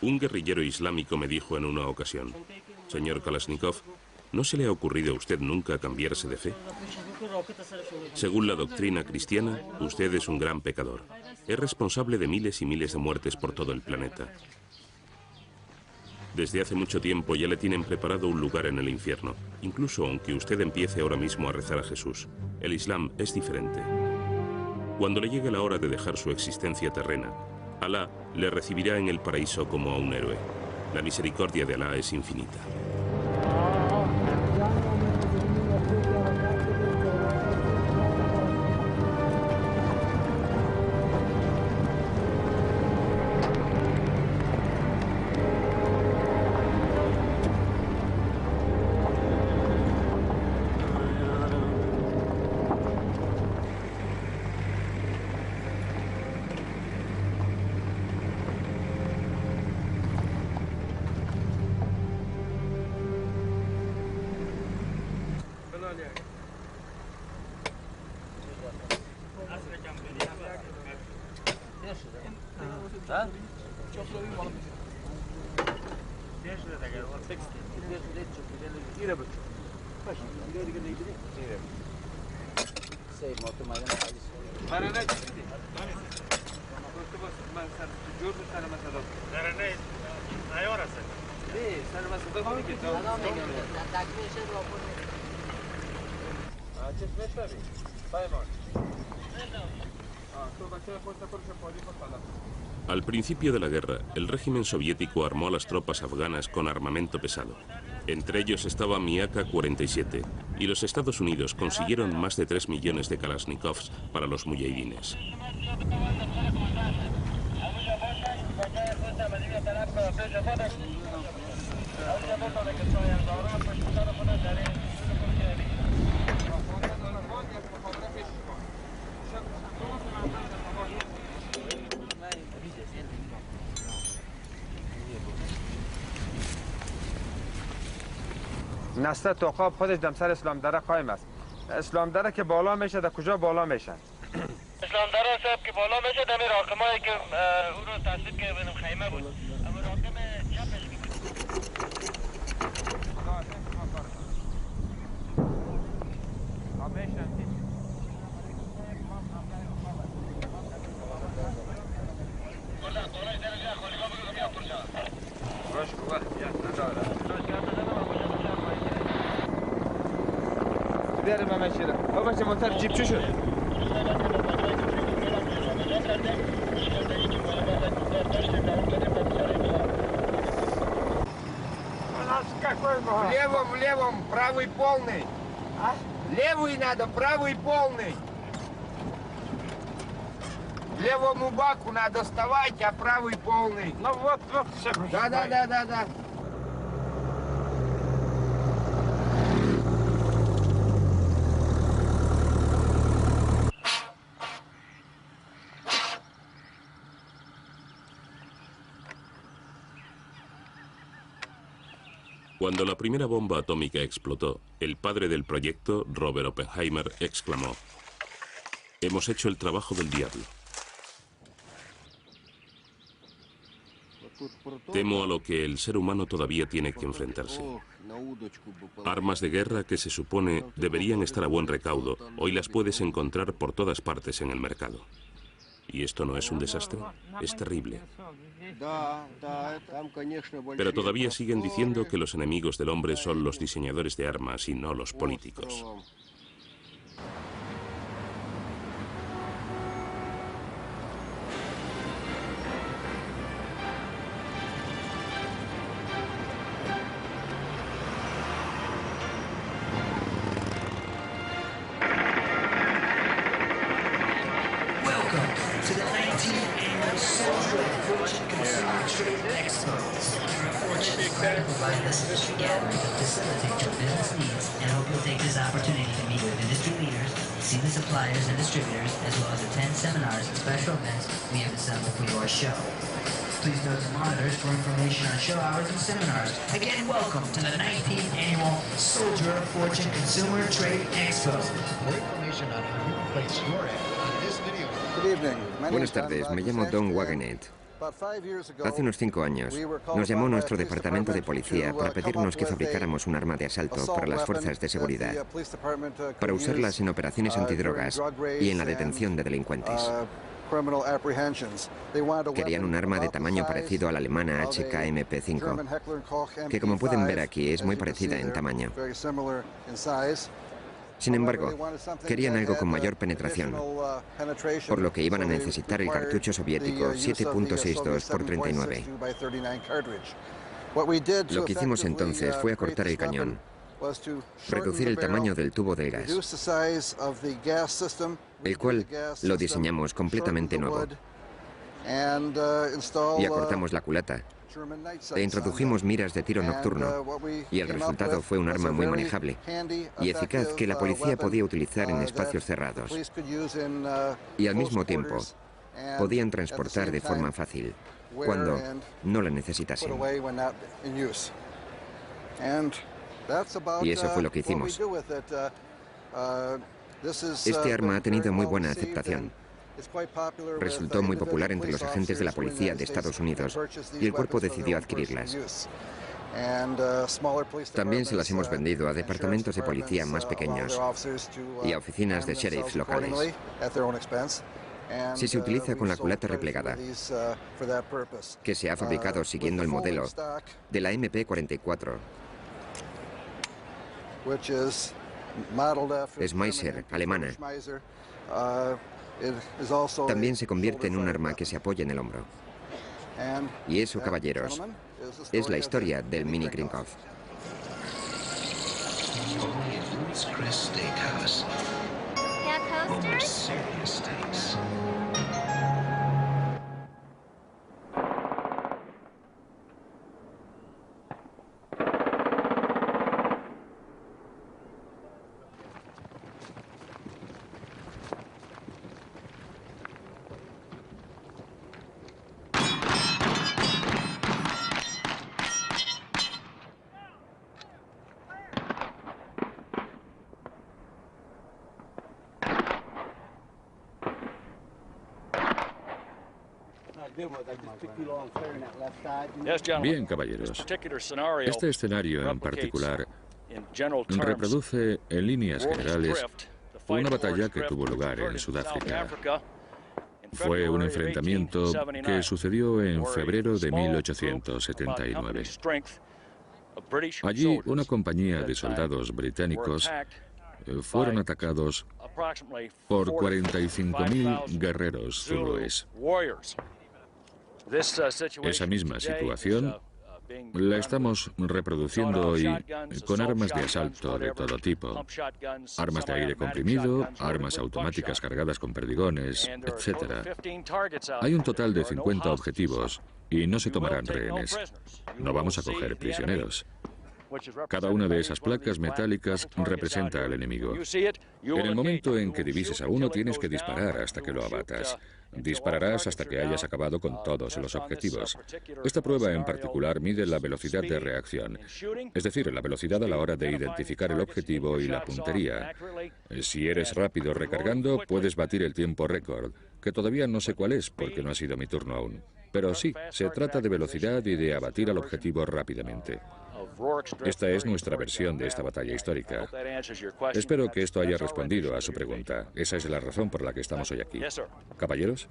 Un guerrillero islámico me dijo en una ocasión, señor Kalashnikov, ¿no se le ha ocurrido a usted nunca cambiarse de fe? Según la doctrina cristiana, usted es un gran pecador. Es responsable de miles y miles de muertes por todo el planeta. Desde hace mucho tiempo ya le tienen preparado un lugar en el infierno, incluso aunque usted empiece ahora mismo a rezar a Jesús. El Islam es diferente. Cuando le llegue la hora de dejar su existencia terrena, Alá le recibirá en el paraíso como a un héroe. La misericordia de Alá es infinita. Al principio de la guerra, el régimen soviético armó a las tropas afganas con armamento pesado. Entre ellos estaba mi AK-47, y los Estados Unidos consiguieron más de 3 millones de Kalashnikovs para los mujahidines. نسته توقاب خودش دم سر اسلام دره قایم است. اسلام دره که بالا میشه در کجا بالا میشه؟ اسلام دره صاحب که بالا میشه در راکمایی که او رو تصدیب که بینم خیمه بود. اما راکم چپش که بیاریم همه چی را. بابا چه منتر جیب چی شد؟ В левом, правый полный. Левый надо, правый полный. Левому баку надо вставать, а правый полный. Ну вот, все. Да. Cuando la primera bomba atómica explotó, el padre del proyecto, Robert Oppenheimer, exclamó: «Hemos hecho el trabajo del diablo». Temo a lo que el ser humano todavía tiene que enfrentarse. Armas de guerra que se supone deberían estar a buen recaudo, hoy las puedes encontrar por todas partes en el mercado. ¿Y esto no es un desastre? Es terrible. Pero todavía siguen diciendo que los enemigos del hombre son los diseñadores de armas y no los políticos. See the suppliers and distributors, as well as attend seminars and special events we have assembled for your show. Please note the monitors for information on show hours and seminars. Again, welcome to the 19th Annual Soldier of Fortune Consumer Trade Expo. For information on how you can place your ad on this video. Good evening. Buenas tardes, me llamo Don Wagenet. Hace unos 5 años nos llamó nuestro departamento de policía para pedirnos que fabricáramos un arma de asalto para las fuerzas de seguridad, para usarlas en operaciones antidrogas y en la detención de delincuentes. Querían un arma de tamaño parecido a la alemana HK-MP5, que como pueden ver aquí es muy parecida en tamaño. Sin embargo, querían algo con mayor penetración, por lo que iban a necesitar el cartucho soviético 7.62 x 39. Lo que hicimos entonces fue acortar el cañón, reducir el tamaño del tubo del gas, el cual lo diseñamos completamente nuevo, y acortamos la culata. E introdujimos miras de tiro nocturno y el resultado fue un arma muy manejable y eficaz que la policía podía utilizar en espacios cerrados y al mismo tiempo podían transportar de forma fácil cuando no la necesitasen. Y eso fue lo que hicimos. Este arma ha tenido muy buena aceptación. Resultó muy popular entre los agentes de la policía de Estados Unidos y el cuerpo decidió adquirirlas. También se las hemos vendido a departamentos de policía más pequeños y a oficinas de sheriffs locales. Si se utiliza con la culata replegada, que se ha fabricado siguiendo el modelo de la MP44, Schmeisser, alemana, también se convierte en un arma que se apoya en el hombro. Y eso, caballeros, es la historia del Mini Krinkov. Bien, caballeros. Este escenario en particular reproduce en líneas generales una batalla que tuvo lugar en Sudáfrica. Fue un enfrentamiento que sucedió en febrero de 1879. Allí, una compañía de soldados británicos fueron atacados por 45.000 guerreros zulúes. Esa misma situación la estamos reproduciendo hoy con armas de asalto de todo tipo, armas de aire comprimido, armas automáticas cargadas con perdigones, etc. Hay un total de 50 objetivos y no se tomarán rehenes. No vamos a coger prisioneros. Cada una de esas placas metálicas representa al enemigo. En el momento en que divises a uno, tienes que disparar hasta que lo abatas. Dispararás hasta que hayas acabado con todos los objetivos. Esta prueba en particular mide la velocidad de reacción, es decir, la velocidad a la hora de identificar el objetivo y la puntería. Si eres rápido recargando, puedes batir el tiempo récord, que todavía no sé cuál es porque no ha sido mi turno aún. Pero sí, se trata de velocidad y de abatir al objetivo rápidamente. Esta es nuestra versión de esta batalla histórica. Espero que esto haya respondido a su pregunta. Esa es la razón por la que estamos hoy aquí. ¿Caballeros?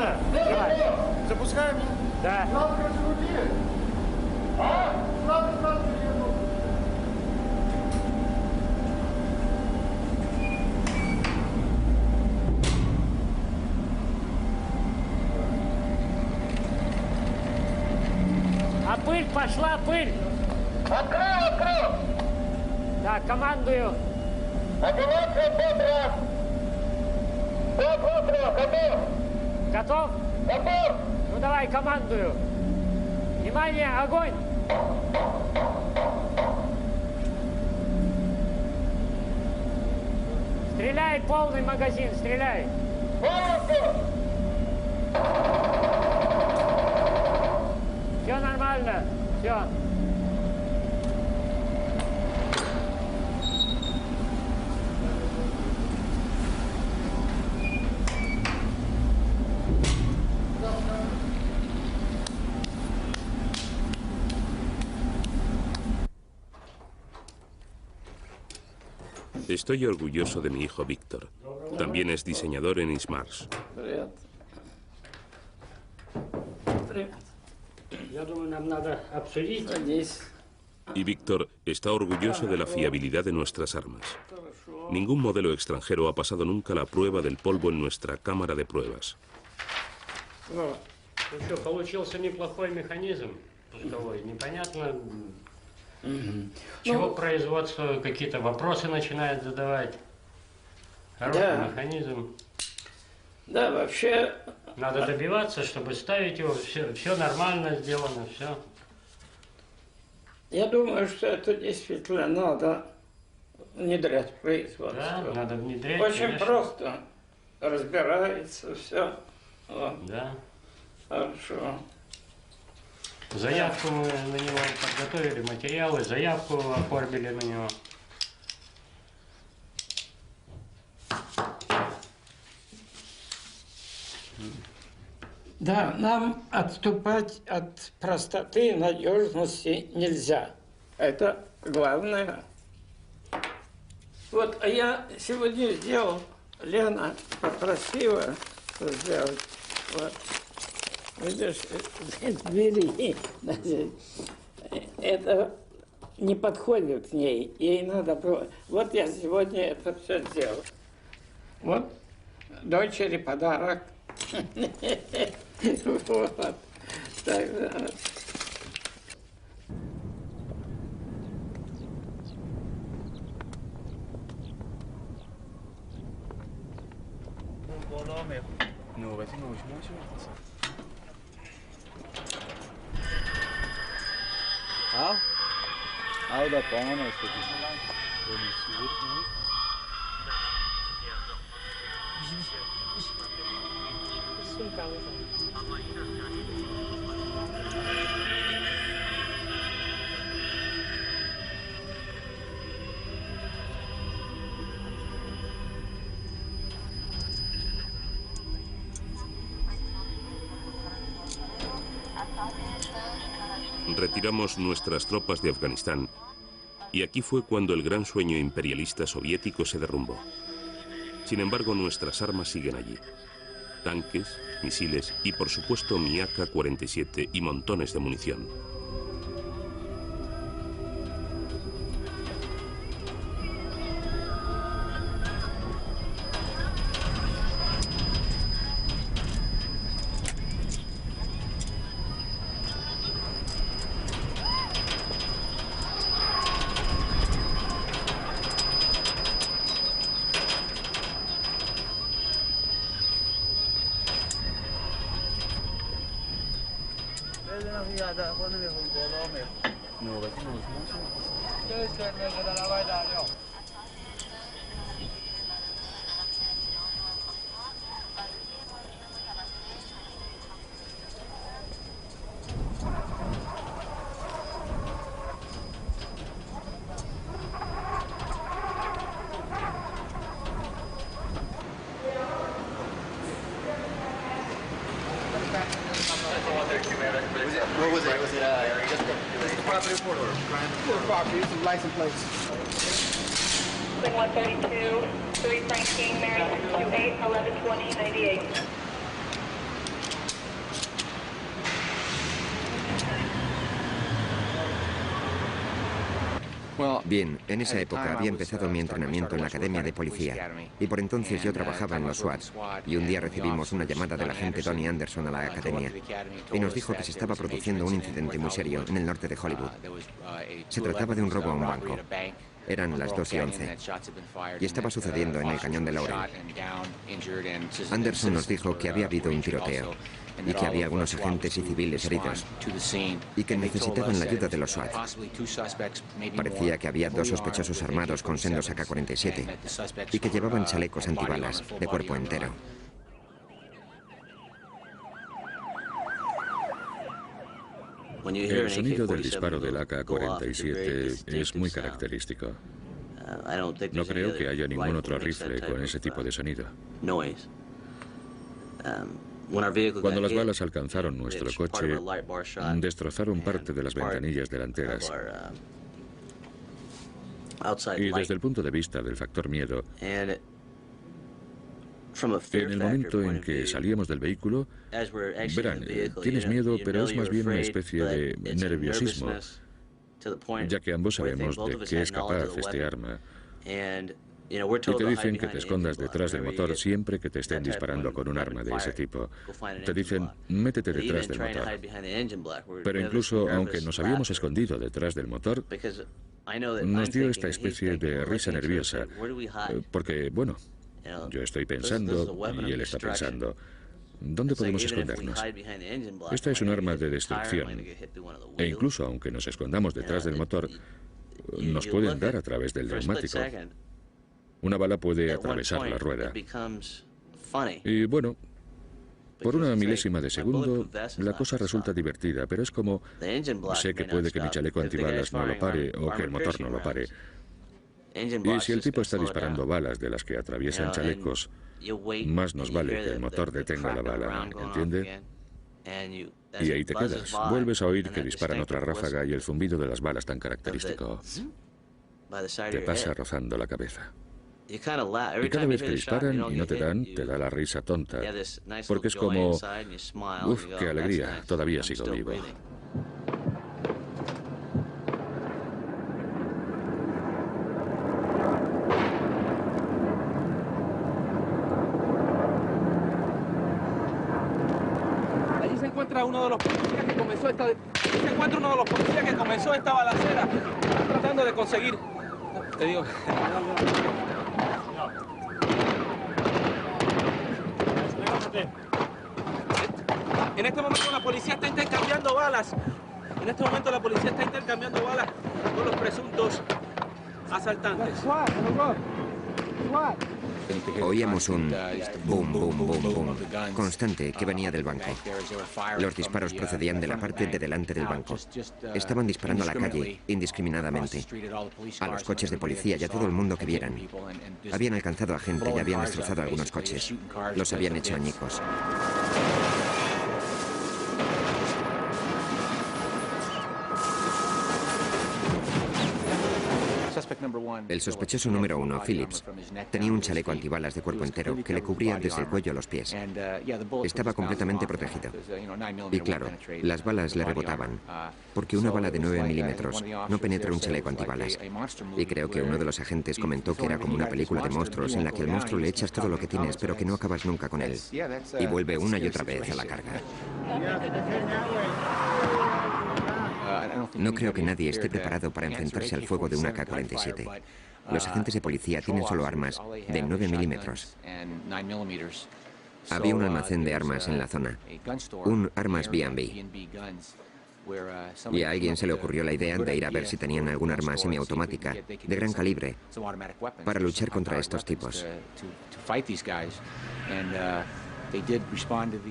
Да, давай. Запускаем? Да. А пыль пошла, пыль. Открыл! Да, командую. Операция «Петра». Готов? Готов? Готов! Ну давай, командую. Внимание, огонь! Стреляй, полный магазин, стреляй! Все нормально, все. Estoy orgulloso de mi hijo Víctor. También es diseñador en Ismars. Привет. Привет. Я думаю, нам надо обсудить. Садись. Y Víctor está orgulloso de la fiabilidad de nuestras armas. Ningún modelo extranjero ha pasado nunca la prueba del polvo en nuestra cámara de pruebas. Ну что, получился неплохой механизм пусковой. Непонятно, чего производство какие-то вопросы начинает задавать. Хороший механизм. Да, вообще... Надо добиваться, чтобы ставить его, все нормально сделано, все. Я думаю, что это действительно надо внедрять в производство. Да, надо внедрять. Очень конечно. просто. Разбирается все. Вот. Да. Хорошо. Заявку мы на него подготовили, материалы, заявку оформили на него. Да, нам отступать от простоты и надежности нельзя. Это главное. Вот, а я сегодня сделал, Лена попросила сделать. Вот. Видишь, двери. Это не подходит к ней. Ей надо было... Вот я сегодня это все сделал. Вот дочери подарок. Вот. Так, да. Alda Palma, Retiramos nuestras tropas de Afganistán y aquí fue cuando el gran sueño imperialista soviético se derrumbó. Sin embargo, nuestras armas siguen allí. Tanques, misiles y, por supuesto, mi AK-47 y montones de munición. What was it? Was it just the property report or crime? The property, some license plates. 132, 3 Frank King, Mary 628, 1120, 98. Bien, en esa época había empezado mi entrenamiento en la Academia de Policía y por entonces yo trabajaba en los SWAT y un día recibimos una llamada del agente Tony Anderson a la Academia y nos dijo que se estaba produciendo un incidente muy serio en el norte de Hollywood. Se trataba de un robo a un banco. Eran las 2:11 y estaba sucediendo en el cañón de Laurel. Anderson nos dijo que había habido un tiroteo y que había algunos agentes y civiles heridos y que necesitaban la ayuda de los SWAT. Parecía que había 2 sospechosos armados con sendos AK-47 y que llevaban chalecos antibalas de cuerpo entero. El sonido del disparo del AK-47 es muy característico. No creo que haya ningún otro rifle con ese tipo de sonido. Cuando las balas alcanzaron nuestro coche, destrozaron parte de las ventanillas delanteras. Y desde el punto de vista del factor miedo, en el momento en que salíamos del vehículo, verán, tienes miedo, pero es más bien una especie de nerviosismo, ya que ambos sabemos de qué es capaz este arma. Y te dicen que te escondas detrás del motor siempre que te estén disparando con un arma de ese tipo. Te dicen, métete detrás del motor. Pero incluso aunque nos habíamos escondido detrás del motor, nos dio esta especie de risa nerviosa, porque, bueno, yo estoy pensando y él está pensando, ¿dónde podemos escondernos? Esta es un arma de destrucción, e incluso aunque nos escondamos detrás del motor, nos pueden dar a través del neumático. Una bala puede atravesar la rueda. Y bueno, por una milésima de segundo, la cosa resulta divertida, pero es como, sé que puede que mi chaleco antibalas no lo pare o que el motor no lo pare. Y si el tipo está disparando balas de las que atraviesan chalecos, más nos vale que el motor detenga la bala, ¿entiende? Y ahí te quedas. Vuelves a oír que disparan otra ráfaga y el zumbido de las balas tan característico te pasa rozando la cabeza. Y cada vez que disparan y no te dan, te da la risa tonta, porque es como, uff, qué alegría, todavía sigo vivo. Allí se encuentra uno de los policías que comenzó esta balacera, tratando de conseguir, te digo. En este momento la policía está intercambiando balas. Con los presuntos asaltantes. Oíamos un boom, boom, boom, boom constante que venía del banco. Los disparos procedían de la parte de delante del banco. Estaban disparando a la calle indiscriminadamente, a los coches de policía y a todo el mundo que vieran. Habían alcanzado a gente y habían destrozado algunos coches. Los habían hecho añicos. El sospechoso número 1, Phillips, tenía un chaleco antibalas de cuerpo entero que le cubría desde el cuello a los pies. Estaba completamente protegido. Y claro, las balas le rebotaban, porque una bala de 9 milímetros no penetra un chaleco antibalas. Y creo que uno de los agentes comentó que era como una película de monstruos en la que al monstruo le echas todo lo que tienes, pero que no acabas nunca con él. Y vuelve una y otra vez a la carga. No creo que nadie esté preparado para enfrentarse al fuego de una AK-47. Los agentes de policía tienen solo armas de 9 milímetros. Había un almacén de armas en la zona, un armas B&B. Y a alguien se le ocurrió la idea de ir a ver si tenían algún arma semiautomática de gran calibre para luchar contra estos tipos.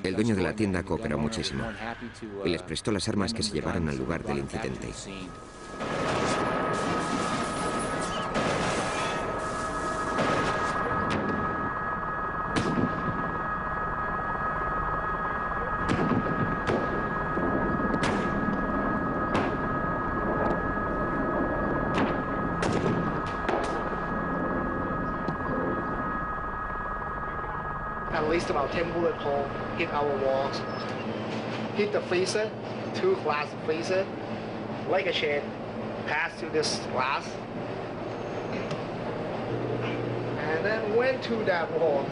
El dueño de la tienda cooperó muchísimo y les prestó las armas que se llevaron al lugar del incidente. At least about 10 bullet hole hit our walls. Hit the freezer, 2 glass freezer, like a chain. passed through this glass, and then went to that wall.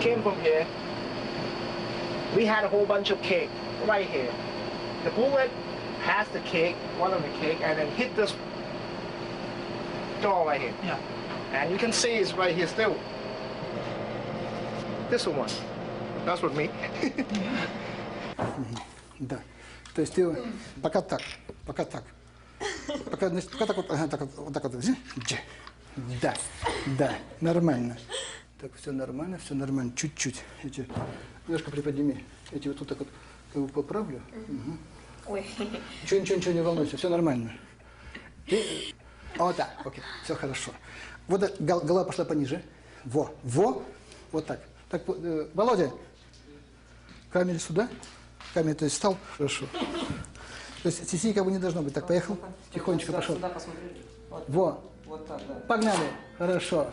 Came from here. We had a whole bunch of cake right here. The bullet passed the cake, one of the cake, and then hit this door right here. Yeah. And you can see it's right here still. This one. That's with me. Да. То есть ты пока так. Пока, значит, пока так вот, ага, так вот, так вот. Да, да, нормально. Так, все нормально, чуть-чуть. Эти, немножко приподними. Эти вот тут так вот, как бы поправлю. Угу. Ой. Ничего, не волнуйся, все нормально. И, вот так, окей, все хорошо. Вот голова пошла пониже. Вот так. Так, Володя, камень сюда. Камень, то есть встал, хорошо. То есть сиси как бы не должно быть. Так, поехал, тихонечко пошел. Вот так, да. Погнали, хорошо.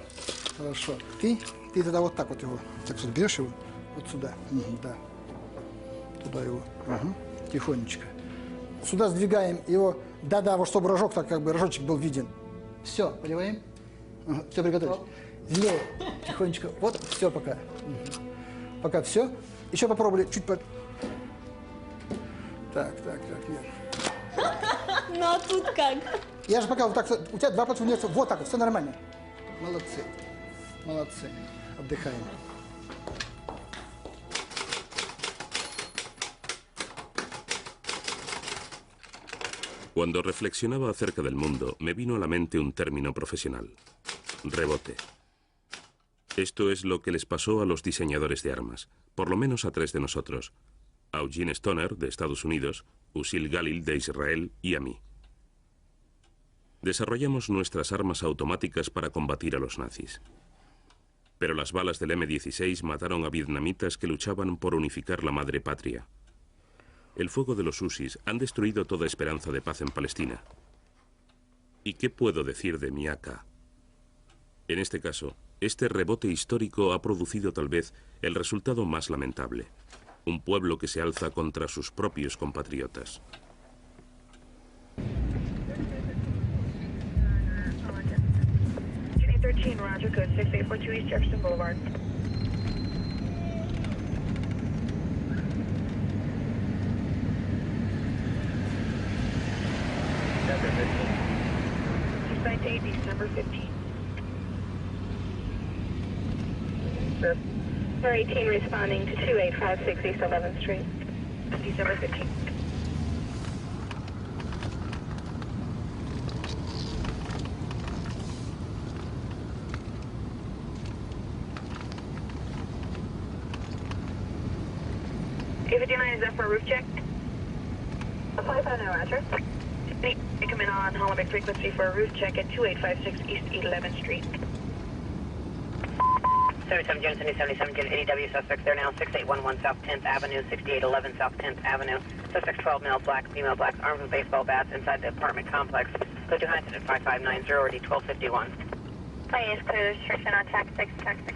Ты тогда вот так вот его, так вот берешь его, вот сюда, да. Туда его, тихонечко. Сюда сдвигаем его, да, вот чтобы рожок, так как бы рожочек был виден. Все, понимаем? Все, приготовились. Влево, тихонечко, вот, все пока. Пока все. Еще попробовали чуть по... Так, нет. Ну а тут как? Я же пока вот так, у тебя 2 против универса, вот так вот, все нормально. Молодцы. Отдыхаем. Cuando reflexionaba acerca del mundo, me vino a la mente un término profesional: rebote. Esto es lo que les pasó a los diseñadores de armas, por lo menos a 3 de nosotros: a Eugene Stoner, de Estados Unidos, Usil Galil, de Israel, y a mí. Desarrollamos nuestras armas automáticas para combatir a los nazis. Pero las balas del M-16 mataron a vietnamitas que luchaban por unificar la madre patria. El fuego de los USIs han destruido toda esperanza de paz en Palestina. ¿Y qué puedo decir de mi AK? En este caso, este rebote histórico ha producido tal vez el resultado más lamentable: un pueblo que se alza contra sus propios compatriotas. Roger, code 6842 East Jefferson Boulevard. Site date December 15th. Sir 18 responding to 2856 East 11th Street, December 15th. A59, is that for a roof check? 55 now, Roger. You come in on Hollenbeck frequency for a roof check at 2856 East 11th Street. 77 June, 77 June, ADW suspects there now, 6811 South 10th Avenue, 6811 South 10th Avenue. Suspects 12 male blacks, female blacks, armed with baseball bats inside the apartment complex. Go to Hyatt at 5590 or D1251. Plane is clear, restriction on TAC 6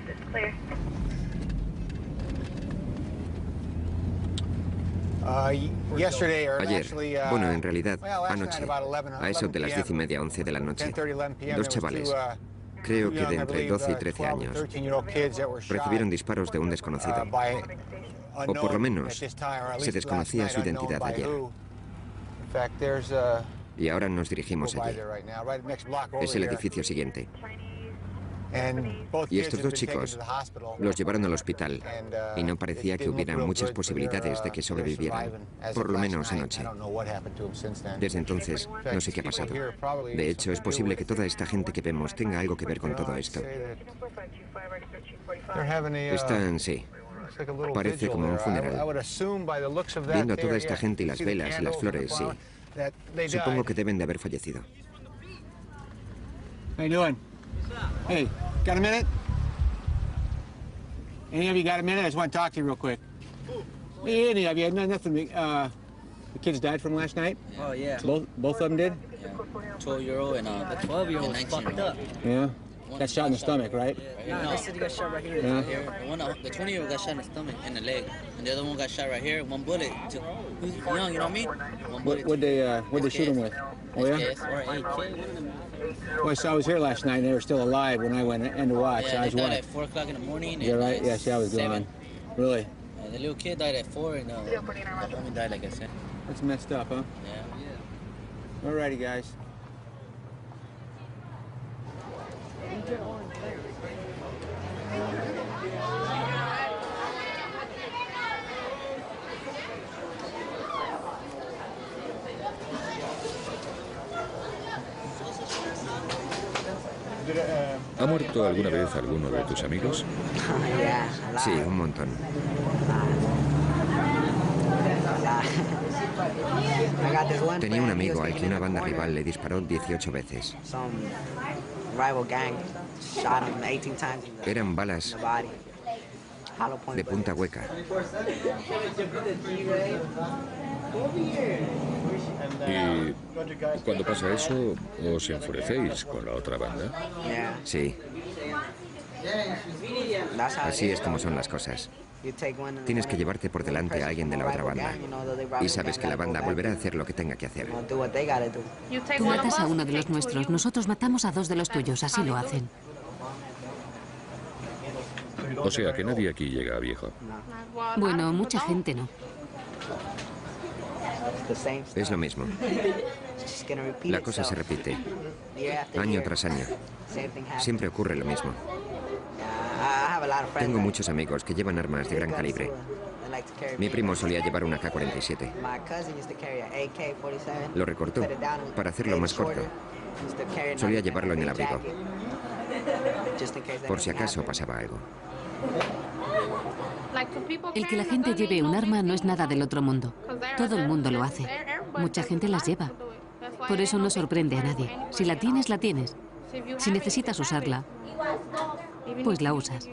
is clear. Ayer, bueno, en realidad, anoche, a eso de las 10:30, 11 de la noche, 2 chavales, creo que de entre 12 y 13 años, recibieron disparos de un desconocido. O por lo menos, se desconocía su identidad ayer. Y ahora nos dirigimos allí. Es el edificio siguiente. Y estos 2 chicos los llevaron al hospital y no parecía que hubiera muchas posibilidades de que sobrevivieran, por lo menos anoche. Desde entonces, no sé qué ha pasado. De hecho, es posible que toda esta gente que vemos tenga algo que ver con todo esto. Están, sí, parece como un funeral. Viendo a toda esta gente y las velas y las flores, sí. Supongo que deben de haber fallecido. Hey, got a minute? Any of you got a minute? I just want to talk to you real quick. Any of you? Nothing. The kids died from last night? Oh, yeah. Both of them did? Yeah. 12-year-old and the 12-year-old was fucked up. Yeah? Got shot in the stomach, right? No, they said he got shot right here. Yeah. The 20-year-old got shot in the stomach and the leg, and the other one got shot right here. One bullet. Who's young? You know what I mean? One bullet. What'd they shoot him with? Oh yeah. SKS or AK. Well, so I was here last night, and they were still alive when I went in to watch. Yeah, I was they died wondering. at 4 o'clock in the morning. Is that right? And Yeah, see, I was 7. gone. Really? The little kid died at 4, and the homie died, like I said. That's messed up, huh? Yeah. Alrighty, guys. ¿Ha muerto alguna vez alguno de tus amigos? Sí, un montón. Tenía un amigo al que una banda rival le disparó 18 veces. Eran balas de punta hueca. Y cuando pasa eso, ¿os enfurecéis con la otra banda? Sí. Así es como son las cosas. Tienes que llevarte por delante a alguien de la otra banda. Y sabes que la banda volverá a hacer lo que tenga que hacer. Tú matas a uno de los nuestros, nosotros matamos a 2 de los tuyos, así lo hacen. O sea que nadie aquí llega a viejo. Bueno, mucha gente no. Es lo mismo. La cosa se repite. Año tras año. Siempre ocurre lo mismo. Tengo muchos amigos que llevan armas de gran calibre. Mi primo solía llevar una AK-47. Lo recortó para hacerlo más corto. Solía llevarlo en el abrigo, por si acaso pasaba algo. El que la gente lleve un arma no es nada del otro mundo. Todo el mundo lo hace. Mucha gente las lleva. Por eso no sorprende a nadie. Si la tienes, la tienes. Si necesitas usarla, pues la usas.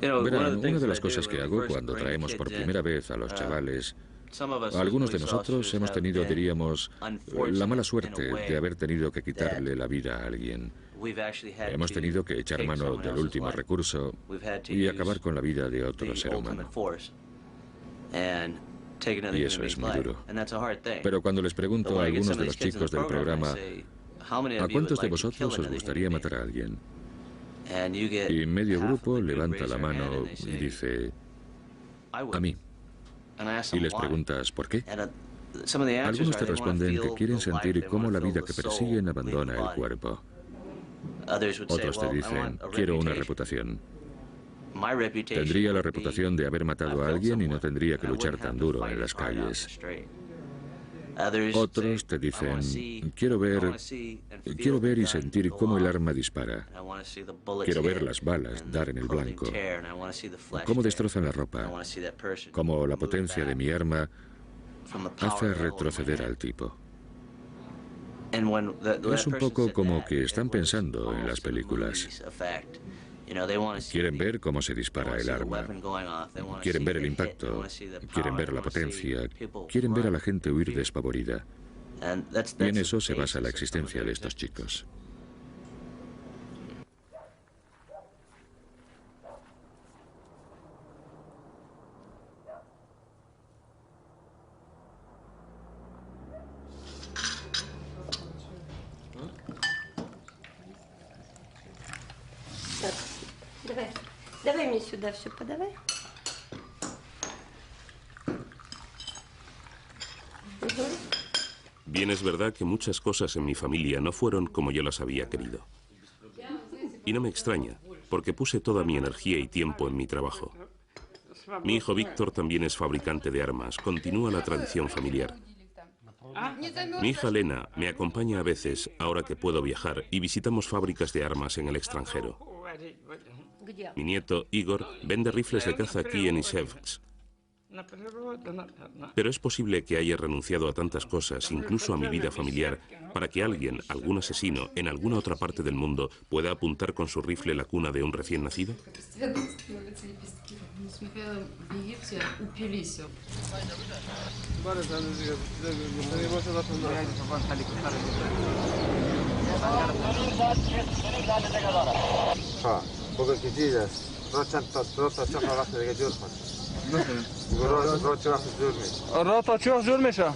Verán, una de las cosas que hago cuando traemos por primera vez a los chavales, algunos de nosotros hemos tenido, diríamos, la mala suerte de haber tenido que quitarle la vida a alguien. Hemos tenido que echar mano del último recurso y acabar con la vida de otro ser humano. Y eso es muy duro. Pero cuando les pregunto a algunos de los chicos del programa, ¿a cuántos de vosotros os gustaría matar a alguien? Y medio grupo levanta la mano y dice, a mí. Y les preguntas, ¿por qué? Algunos te responden que quieren sentir cómo la vida que persiguen abandona el cuerpo. Otros te dicen, quiero una reputación. Tendría la reputación de haber matado a alguien y no tendría que luchar tan duro en las calles. Otros te dicen, quiero ver y sentir cómo el arma dispara. Quiero ver las balas dar en el blanco. Cómo destrozan la ropa. Cómo la potencia de mi arma hace retroceder al tipo. Es un poco como que están pensando en las películas. Quieren ver cómo se dispara el arma. Quieren ver el impacto. Quieren ver la potencia. Quieren ver a la gente huir despavorida. Y en eso se basa la existencia de estos chicos. Давай мне сюда все подавай. Bien es verdad que muchas cosas en mi familia no fueron como yo las había querido. Y no me extraña, porque puse toda mi energía y tiempo en mi trabajo. Mi hijo Víctor también es fabricante de armas, continúa la tradición familiar. Mi hija Lena me acompaña a veces, ahora que puedo viajar, y visitamos fábricas de armas en el extranjero. Mi nieto, Igor, vende rifles de caza aquí en Izhevsk. Pero es posible que haya renunciado a tantas cosas, incluso a mi vida familiar, para que alguien, algún asesino, en alguna otra parte del mundo, pueda apuntar con su rifle la cuna de un recién nacido. الراتا چه جور میشه؟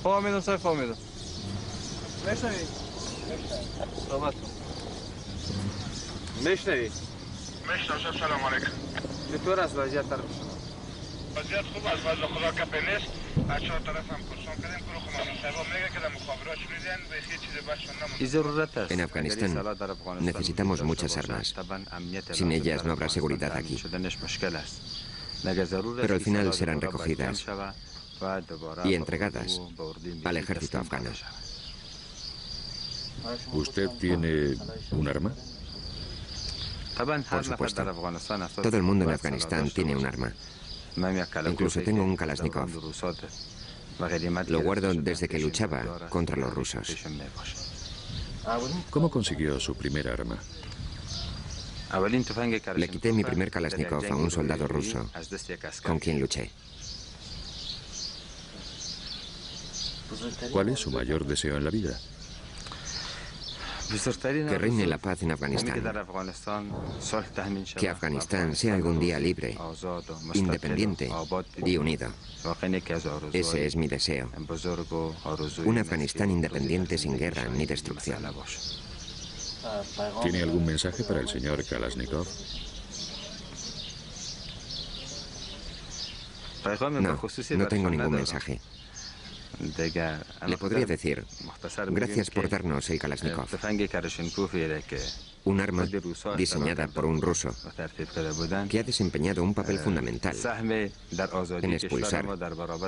فهمیدم صاحب فهمیدم. میشنوی؟ صحبت کن. میشنوی؟ میشنوم. سلام علیکم. چطور است وضعیت طرف شما؟ وضعیت خوب است، وضع خدا کپ نیست. بچه‌ها طرف هم پرسان کردیم که خب صاحب میگه که در مخابرات شنیدن به هیچ چیز باشون نمونه. En Afganistán necesitamos muchas armas. Sin ellas no habrá seguridad aquí. Pero al final serán recogidas y entregadas al ejército afgano. ¿Usted tiene un arma? Por supuesto. Todo el mundo en Afganistán tiene un arma. Incluso tengo un Kalashnikov. Lo guardo desde que luchaba contra los rusos. ¿Cómo consiguió su primer arma? Le quité mi primer Kalashnikov a un soldado ruso con quien luché. ¿Cuál es su mayor deseo en la vida? Que reine la paz en Afganistán. Que Afganistán sea algún día libre, independiente y unido. Ese es mi deseo. Un Afganistán independiente sin guerra ni destrucción. ¿Tiene algún mensaje para el señor Kalashnikov? No tengo ningún mensaje. Le podría decir, gracias por darnos el Kalashnikov. Un arma diseñada por un ruso que ha desempeñado un papel fundamental en expulsar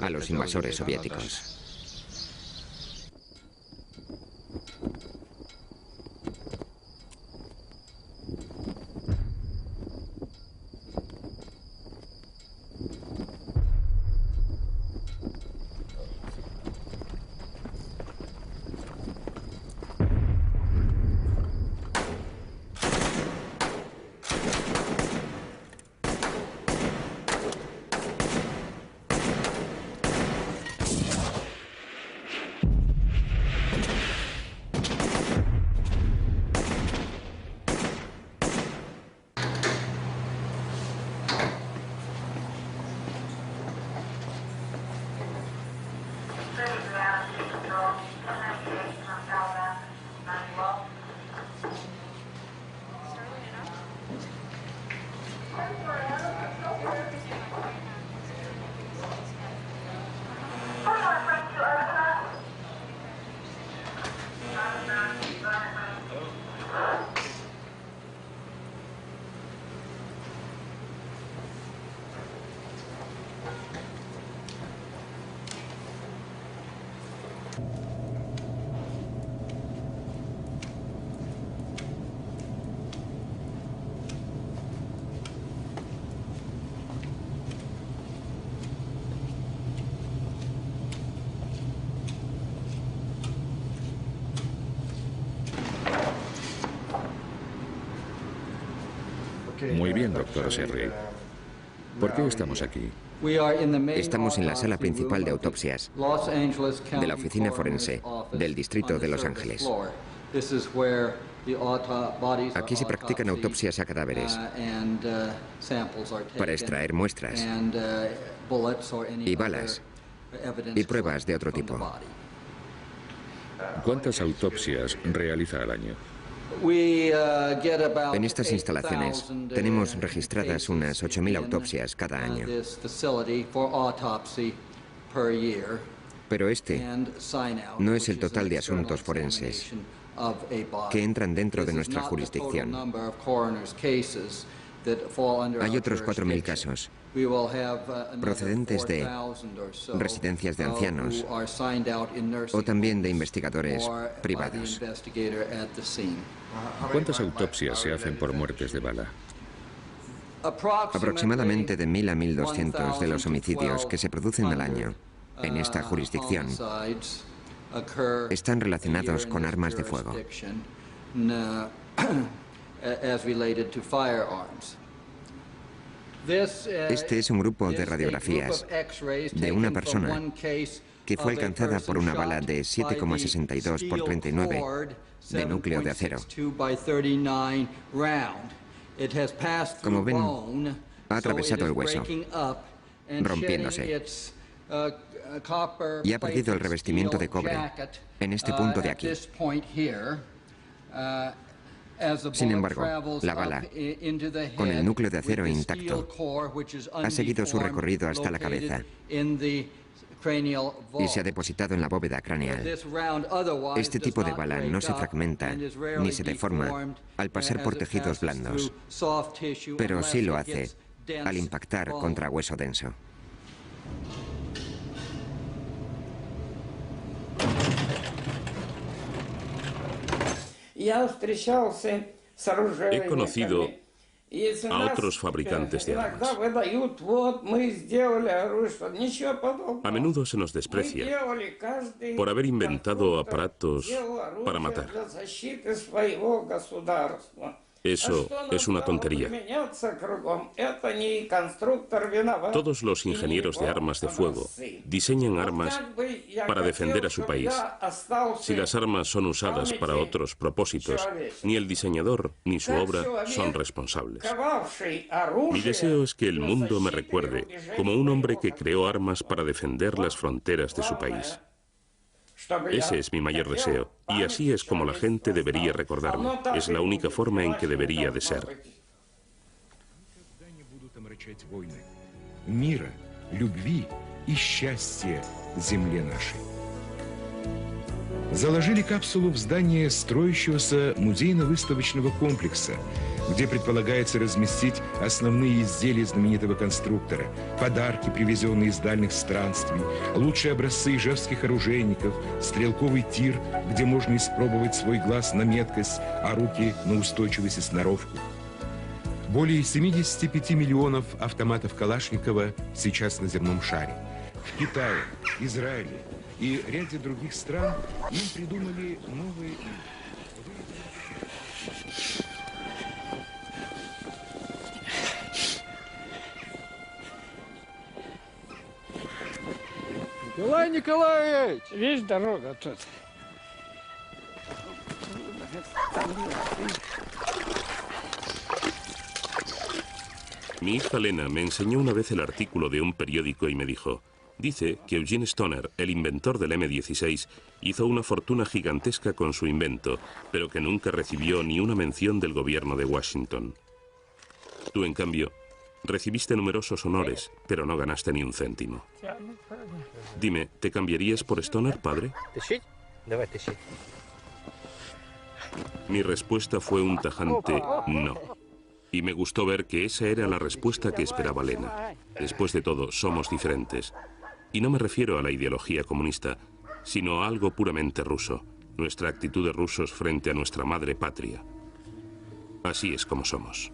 a los invasores soviéticos. Muy bien, doctor Serry. ¿Por qué estamos aquí? Estamos en la sala principal de autopsias de la oficina forense del distrito de Los Ángeles. Aquí se practican autopsias a cadáveres para extraer muestras y balas y pruebas de otro tipo. ¿Cuántas autopsias realiza al año? En estas instalaciones tenemos registradas unas 8.000 autopsias cada año. Pero este no es el total de asuntos forenses que entran dentro de nuestra jurisdicción. Hay otros 4.000 casos procedentes de residencias de ancianos o también de investigadores privados. ¿Cuántas autopsias se hacen por muertes de bala? Aproximadamente de 1000 a 1200 de los homicidios que se producen al año en esta jurisdicción están relacionados con armas de fuego. Este es un grupo de radiografías de una persona que fue alcanzada por una bala de 7,62 por 39 de núcleo de acero. Como ven, ha atravesado el hueso, rompiéndose, y ha perdido el revestimiento de cobre en este punto de aquí. Sin embargo, la bala, con el núcleo de acero intacto, ha seguido su recorrido hasta la cabeza y se ha depositado en la bóveda craneal. Este tipo de bala no se fragmenta ni se deforma al pasar por tejidos blandos, pero sí lo hace al impactar contra hueso denso. He conocido a otros fabricantes de armas. A menudo se nos desprecia por haber inventado aparatos para matar. Eso es una tontería. Todos los ingenieros de armas de fuego diseñan armas para defender a su país. Si las armas son usadas para otros propósitos, ni el diseñador ni su obra son responsables. Mi deseo es que el mundo me recuerde como un hombre que creó armas para defender las fronteras de su país. Ese es mi mayor deseo, y así es como la gente debería recordarme. Es la única forma en que debería de ser. Мира, любви и счастья земле нашей. Заложили капсулу в здание строящегося музейно-выставочного комплекса, где предполагается разместить основные изделия знаменитого конструктора, подарки, привезенные из дальних странствий, лучшие образцы ижевских оружейников, стрелковый тир, где можно испробовать свой глаз на меткость, а руки на устойчивость и сноровку. Более 75 миллионов автоматов Калашникова сейчас на земном шаре. В Китае, Израиле и ряде других стран им придумали новые... Николай Николаевич! Видишь, дорога тут. Mi hija Lena me enseñó una vez el artículo de un periódico y me dijo: dice que Eugene Stoner, el inventor del M16, hizo una fortuna gigantesca con su invento, pero que nunca recibió ni una mención del gobierno de Washington. Tú, en cambio, recibiste numerosos honores, pero no ganaste ni un céntimo. Dime, ¿te cambiarías por Stoner, padre? Mi respuesta fue un tajante no. Y me gustó ver que esa era la respuesta que esperaba Lena. Después de todo, somos diferentes. Y no me refiero a la ideología comunista, sino a algo puramente ruso, nuestra actitud de rusos frente a nuestra madre patria. Así es como somos.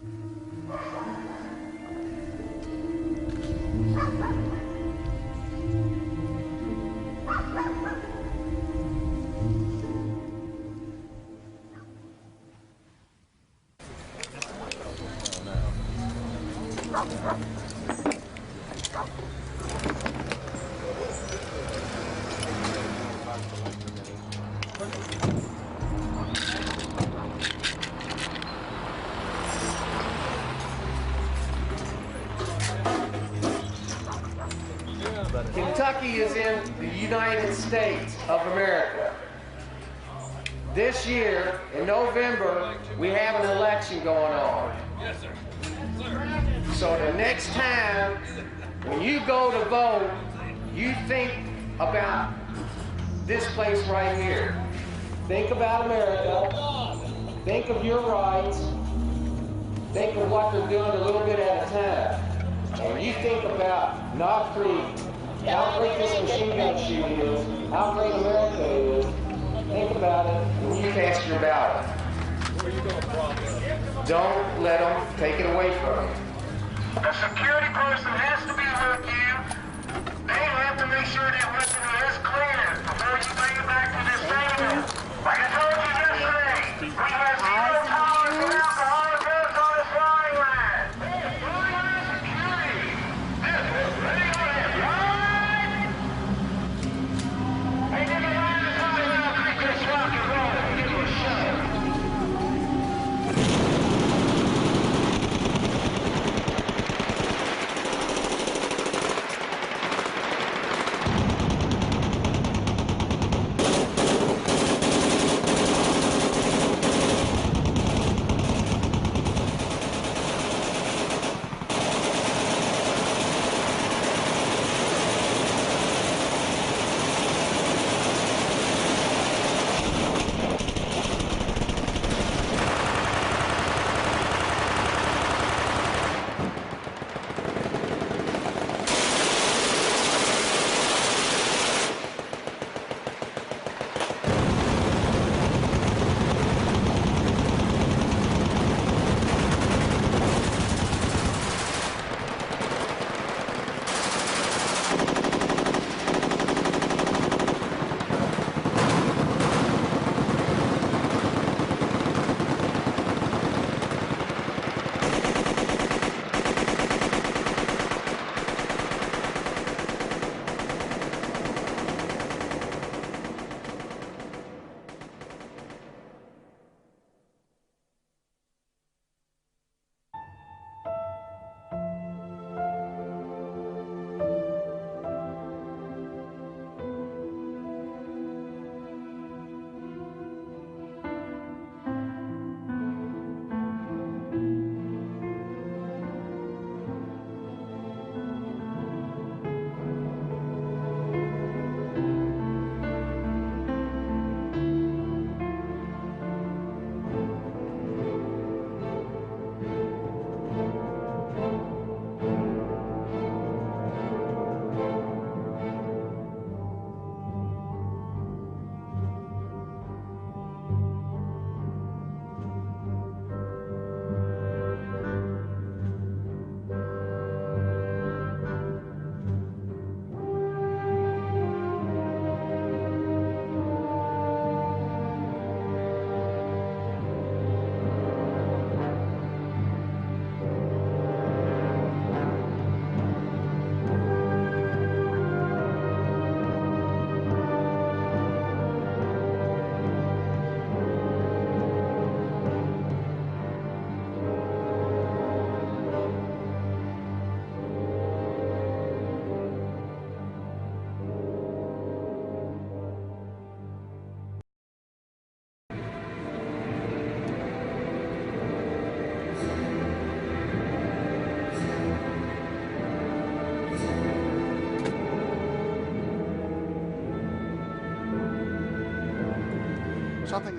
Kentucky is in the United States of America. This year, in November, we have an election going on. Yes, sir. So the next time, when you go to vote, you think about this place right here. Think about America. Think of your rights. Think of what they're doing a little bit at a time. And you think about Knob Creek, how great this machine gun shooting is, how great America is. Think about it, and you cast your ballot. Don't let them take it away from you. The security person has to be with you. They have to make sure that weapon is clear before you bring it back to this stadium. Like I told you yesterday, we have zero tolerance for alcohol and drugs on this flying line. Security. Ready on it, right? Hey, nigga, line is coming out. Quick, let's rock and roll. Give you a shot.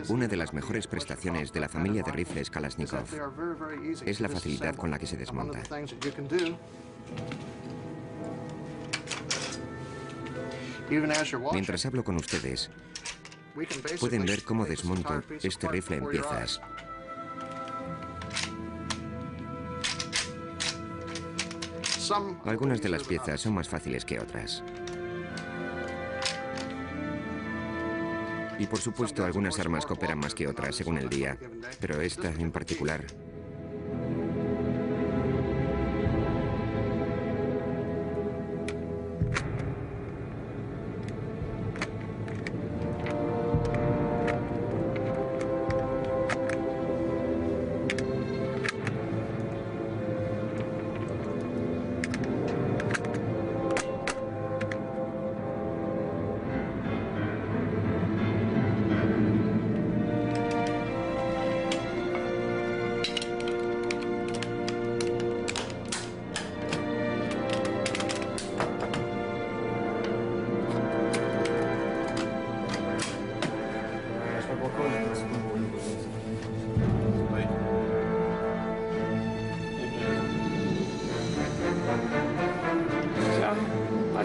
Una de las mejores prestaciones de la familia de rifles Kalashnikov es la facilidad con la que se desmonta. Mientras hablo con ustedes, pueden ver cómo desmonto este rifle en piezas. Algunas de las piezas son más fáciles que otras. Y por supuesto, algunas armas cooperan más que otras según el día, pero esta en particular.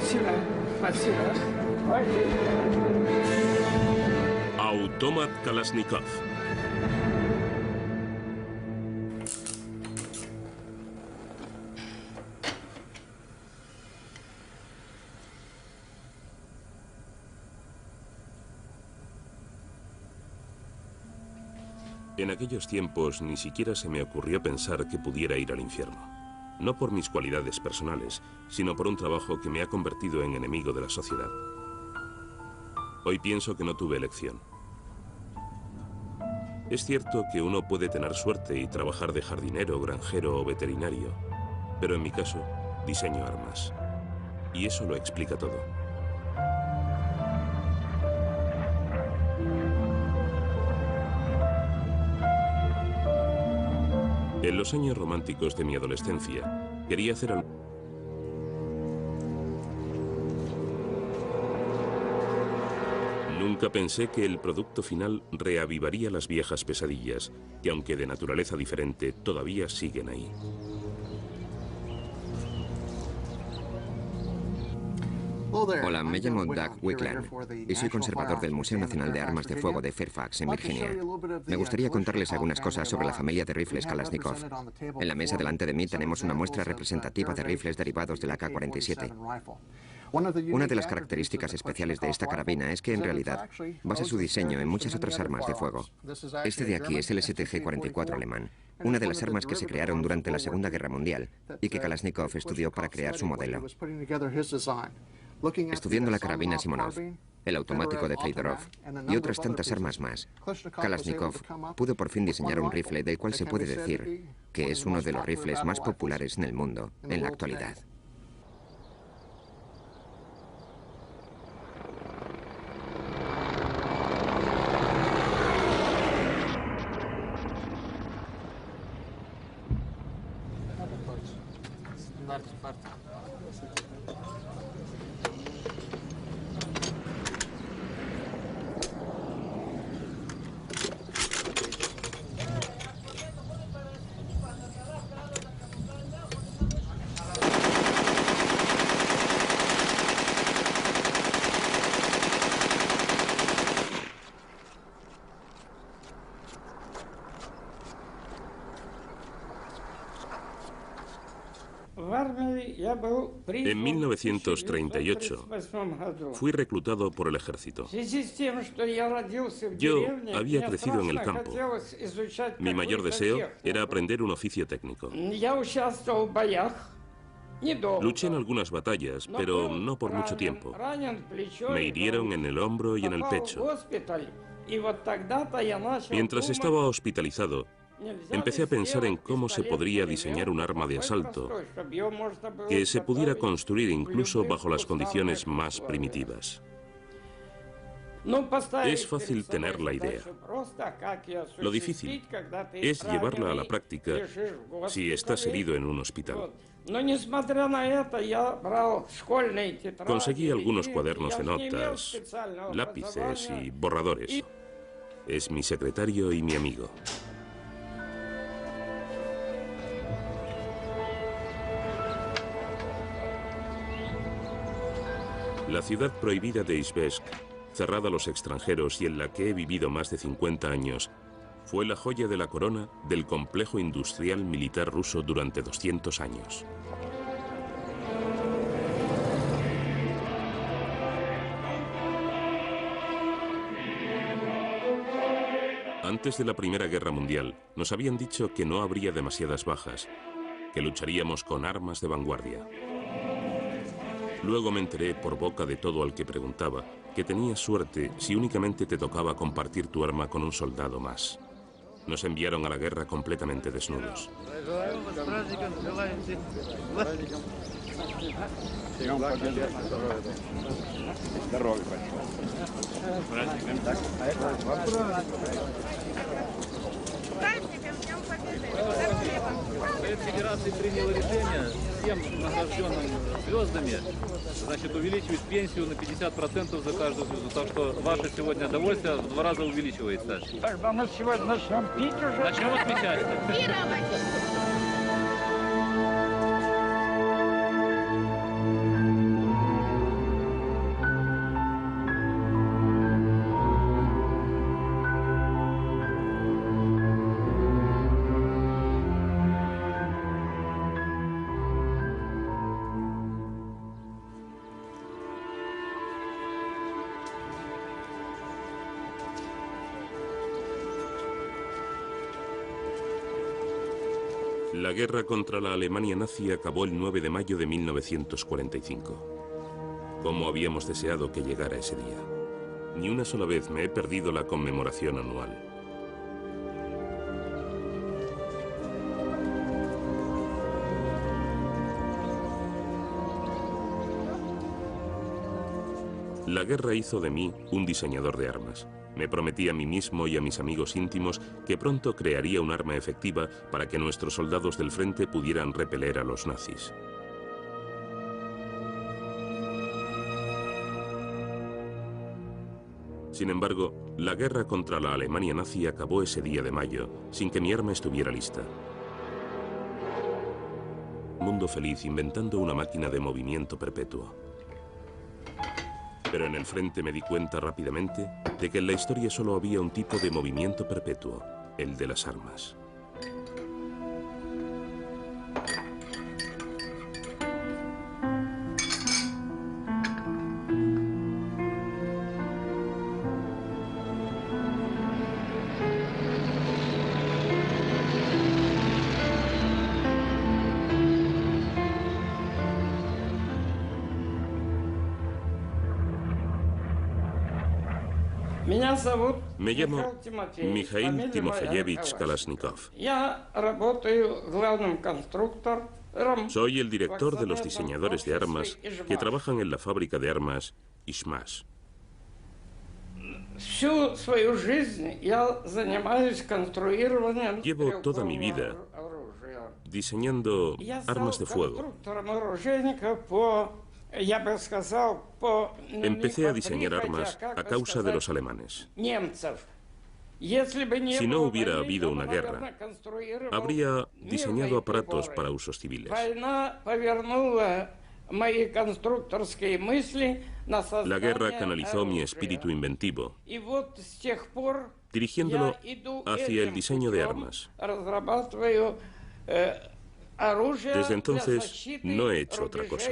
Спасибо. Спасибо. Automat Kalashnikov. En aquellos tiempos ni siquiera se me ocurrió pensar que pudiera ir al infierno. No por mis cualidades personales, sino por un trabajo que me ha convertido en enemigo de la sociedad. Hoy pienso que no tuve elección. Es cierto que uno puede tener suerte y trabajar de jardinero, granjero o veterinario, pero en mi caso, diseño armas. Y eso lo explica todo. En los años románticos de mi adolescencia, quería hacer algo. Nunca pensé que el producto final reavivaría las viejas pesadillas, que aunque de naturaleza diferente, todavía siguen ahí. Hola, me llamo Doug Wickland y soy conservador del Museo Nacional de Armas de Fuego de Fairfax, en Virginia. Me gustaría contarles algunas cosas sobre la familia de rifles Kalashnikov. En la mesa delante de mí tenemos una muestra representativa de rifles derivados del AK-47. Una de las características especiales de esta carabina es que en realidad basa su diseño en muchas otras armas de fuego. Este de aquí es el STG-44 alemán, una de las armas que se crearon durante la Segunda Guerra Mundial y que Kalashnikov estudió para crear su modelo. Estudiando la carabina Simonov, el automático de Fedorov y otras tantas armas más, Kalashnikov pudo por fin diseñar un rifle del cual se puede decir que es uno de los rifles más populares en el mundo en la actualidad. En 1938 fui reclutado por el ejército. Yo había crecido en el campo. Mi mayor deseo era aprender un oficio técnico. Luché en algunas batallas, pero no por mucho tiempo. Me hirieron en el hombro y en el pecho. Mientras estaba hospitalizado, empecé a pensar en cómo se podría diseñar un arma de asalto que se pudiera construir incluso bajo las condiciones más primitivas. Es fácil tener la idea. Lo difícil es llevarla a la práctica si estás herido en un hospital. Conseguí algunos cuadernos de notas, lápices y borradores. Es mi secretario y mi amigo. La ciudad prohibida de Izhevsk, cerrada a los extranjeros y en la que he vivido más de 50 años, fue la joya de la corona del complejo industrial militar ruso durante 200 años. Antes de la Primera Guerra Mundial, nos habían dicho que no habría demasiadas bajas, que lucharíamos con armas de vanguardia. Luego me enteré por boca de todo al que preguntaba que tenías suerte si únicamente te tocaba compartir tu arma con un soldado más. Nos enviaron a la guerra completamente desnudos. Совет Федерации принял решение всем награжденным звездами, значит, увеличивать пенсию на 50% за каждую звезду. Так что ваше сегодня довольствие в 2 раза увеличивается. Тогда мы сегодня начнем пить уже. Начнем отмечать. La guerra contra la Alemania nazi acabó el 9 de mayo de 1945. ¿Cómo habíamos deseado que llegara ese día? Ni una sola vez me he perdido la conmemoración anual. La guerra hizo de mí un diseñador de armas. Me prometí a mí mismo y a mis amigos íntimos que pronto crearía un arma efectiva para que nuestros soldados del frente pudieran repeler a los nazis. Sin embargo, la guerra contra la Alemania nazi acabó ese día de mayo, sin que mi arma estuviera lista. Mundo feliz inventando una máquina de movimiento perpetuo. Pero en el frente me di cuenta rápidamente de que en la historia solo había un tipo de movimiento perpetuo, el de las armas. Me llamo Mikhail Timofeyevich Kalashnikov. Soy el director de los diseñadores de armas que trabajan en la fábrica de armas Ishmash. Llevo toda mi vida diseñando armas de fuego. Empecé a diseñar armas a causa de los alemanes. Si no hubiera habido una guerra, habría diseñado aparatos para usos civiles. La guerra canalizó mi espíritu inventivo, dirigiéndolo hacia el diseño de armas. Desde entonces no he hecho otra cosa.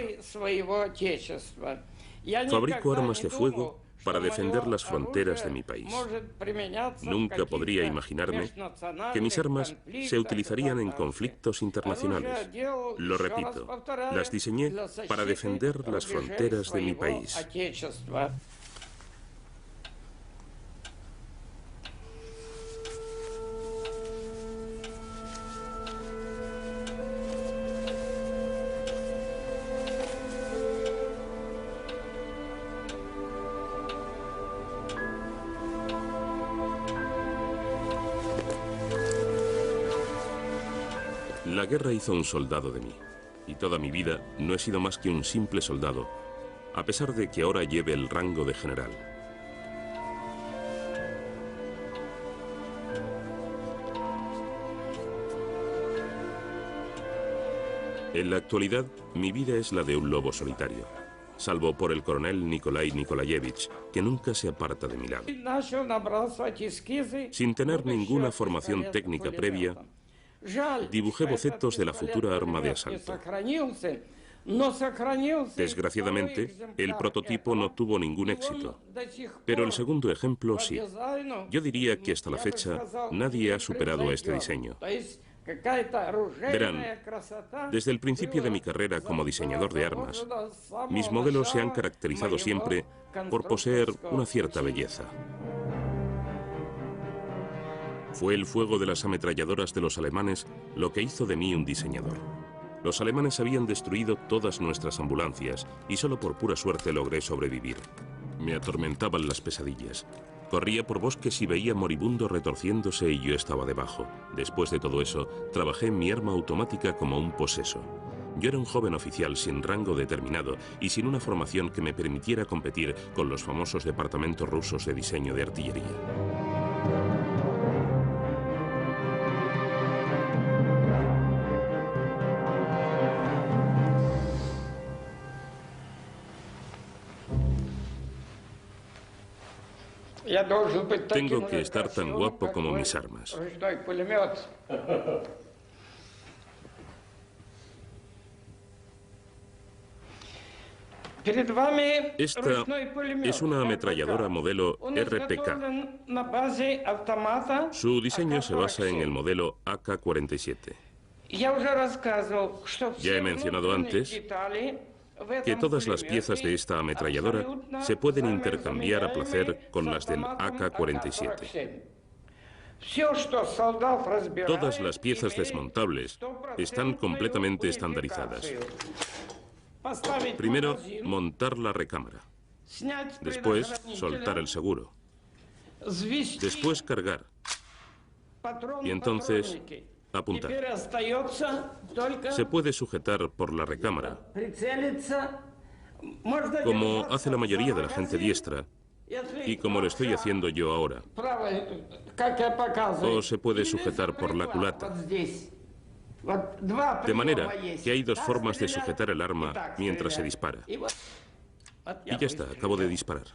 Fabrico armas de fuego para defender las fronteras de mi país. Nunca podría imaginarme que mis armas se utilizarían en conflictos internacionales. Lo repito, las diseñé para defender las fronteras de mi país. La guerra hizo un soldado de mí, y toda mi vida no he sido más que un simple soldado, a pesar de que ahora lleve el rango de general. En la actualidad, mi vida es la de un lobo solitario, salvo por el coronel Nikolai Nikolayevich, que nunca se aparta de mi lado. Sin tener ninguna formación técnica previa, dibujé bocetos de la futura arma de asalto. Desgraciadamente, el prototipo no tuvo ningún éxito, pero el segundo ejemplo sí. Yo diría que hasta la fecha nadie ha superado a este diseño. Verán, desde el principio de mi carrera como diseñador de armas, mis modelos se han caracterizado siempre por poseer una cierta belleza. Fue el fuego de las ametralladoras de los alemanes lo que hizo de mí un diseñador. Los alemanes habían destruido todas nuestras ambulancias y solo por pura suerte logré sobrevivir. Me atormentaban las pesadillas. Corría por bosques y veía moribundos retorciéndose y yo estaba debajo. Después de todo eso, trabajé en mi arma automática como un poseso. Yo era un joven oficial sin rango determinado y sin una formación que me permitiera competir con los famosos departamentos rusos de diseño de artillería. Tengo que estar tan guapo como mis armas. Esta es una ametralladora modelo RPK. Su diseño se basa en el modelo AK-47. Ya he mencionado antes que todas las piezas de esta ametralladora se pueden intercambiar a placer con las del AK-47. Todas las piezas desmontables están completamente estandarizadas. Primero, montar la recámara. Después, soltar el seguro. Después, cargar. Y entonces, apuntar. Se puede sujetar por la recámara, como hace la mayoría de la gente diestra y como lo estoy haciendo yo ahora. O se puede sujetar por la culata. De manera que hay dos formas de sujetar el arma mientras se dispara. Y ya está, acabo de disparar.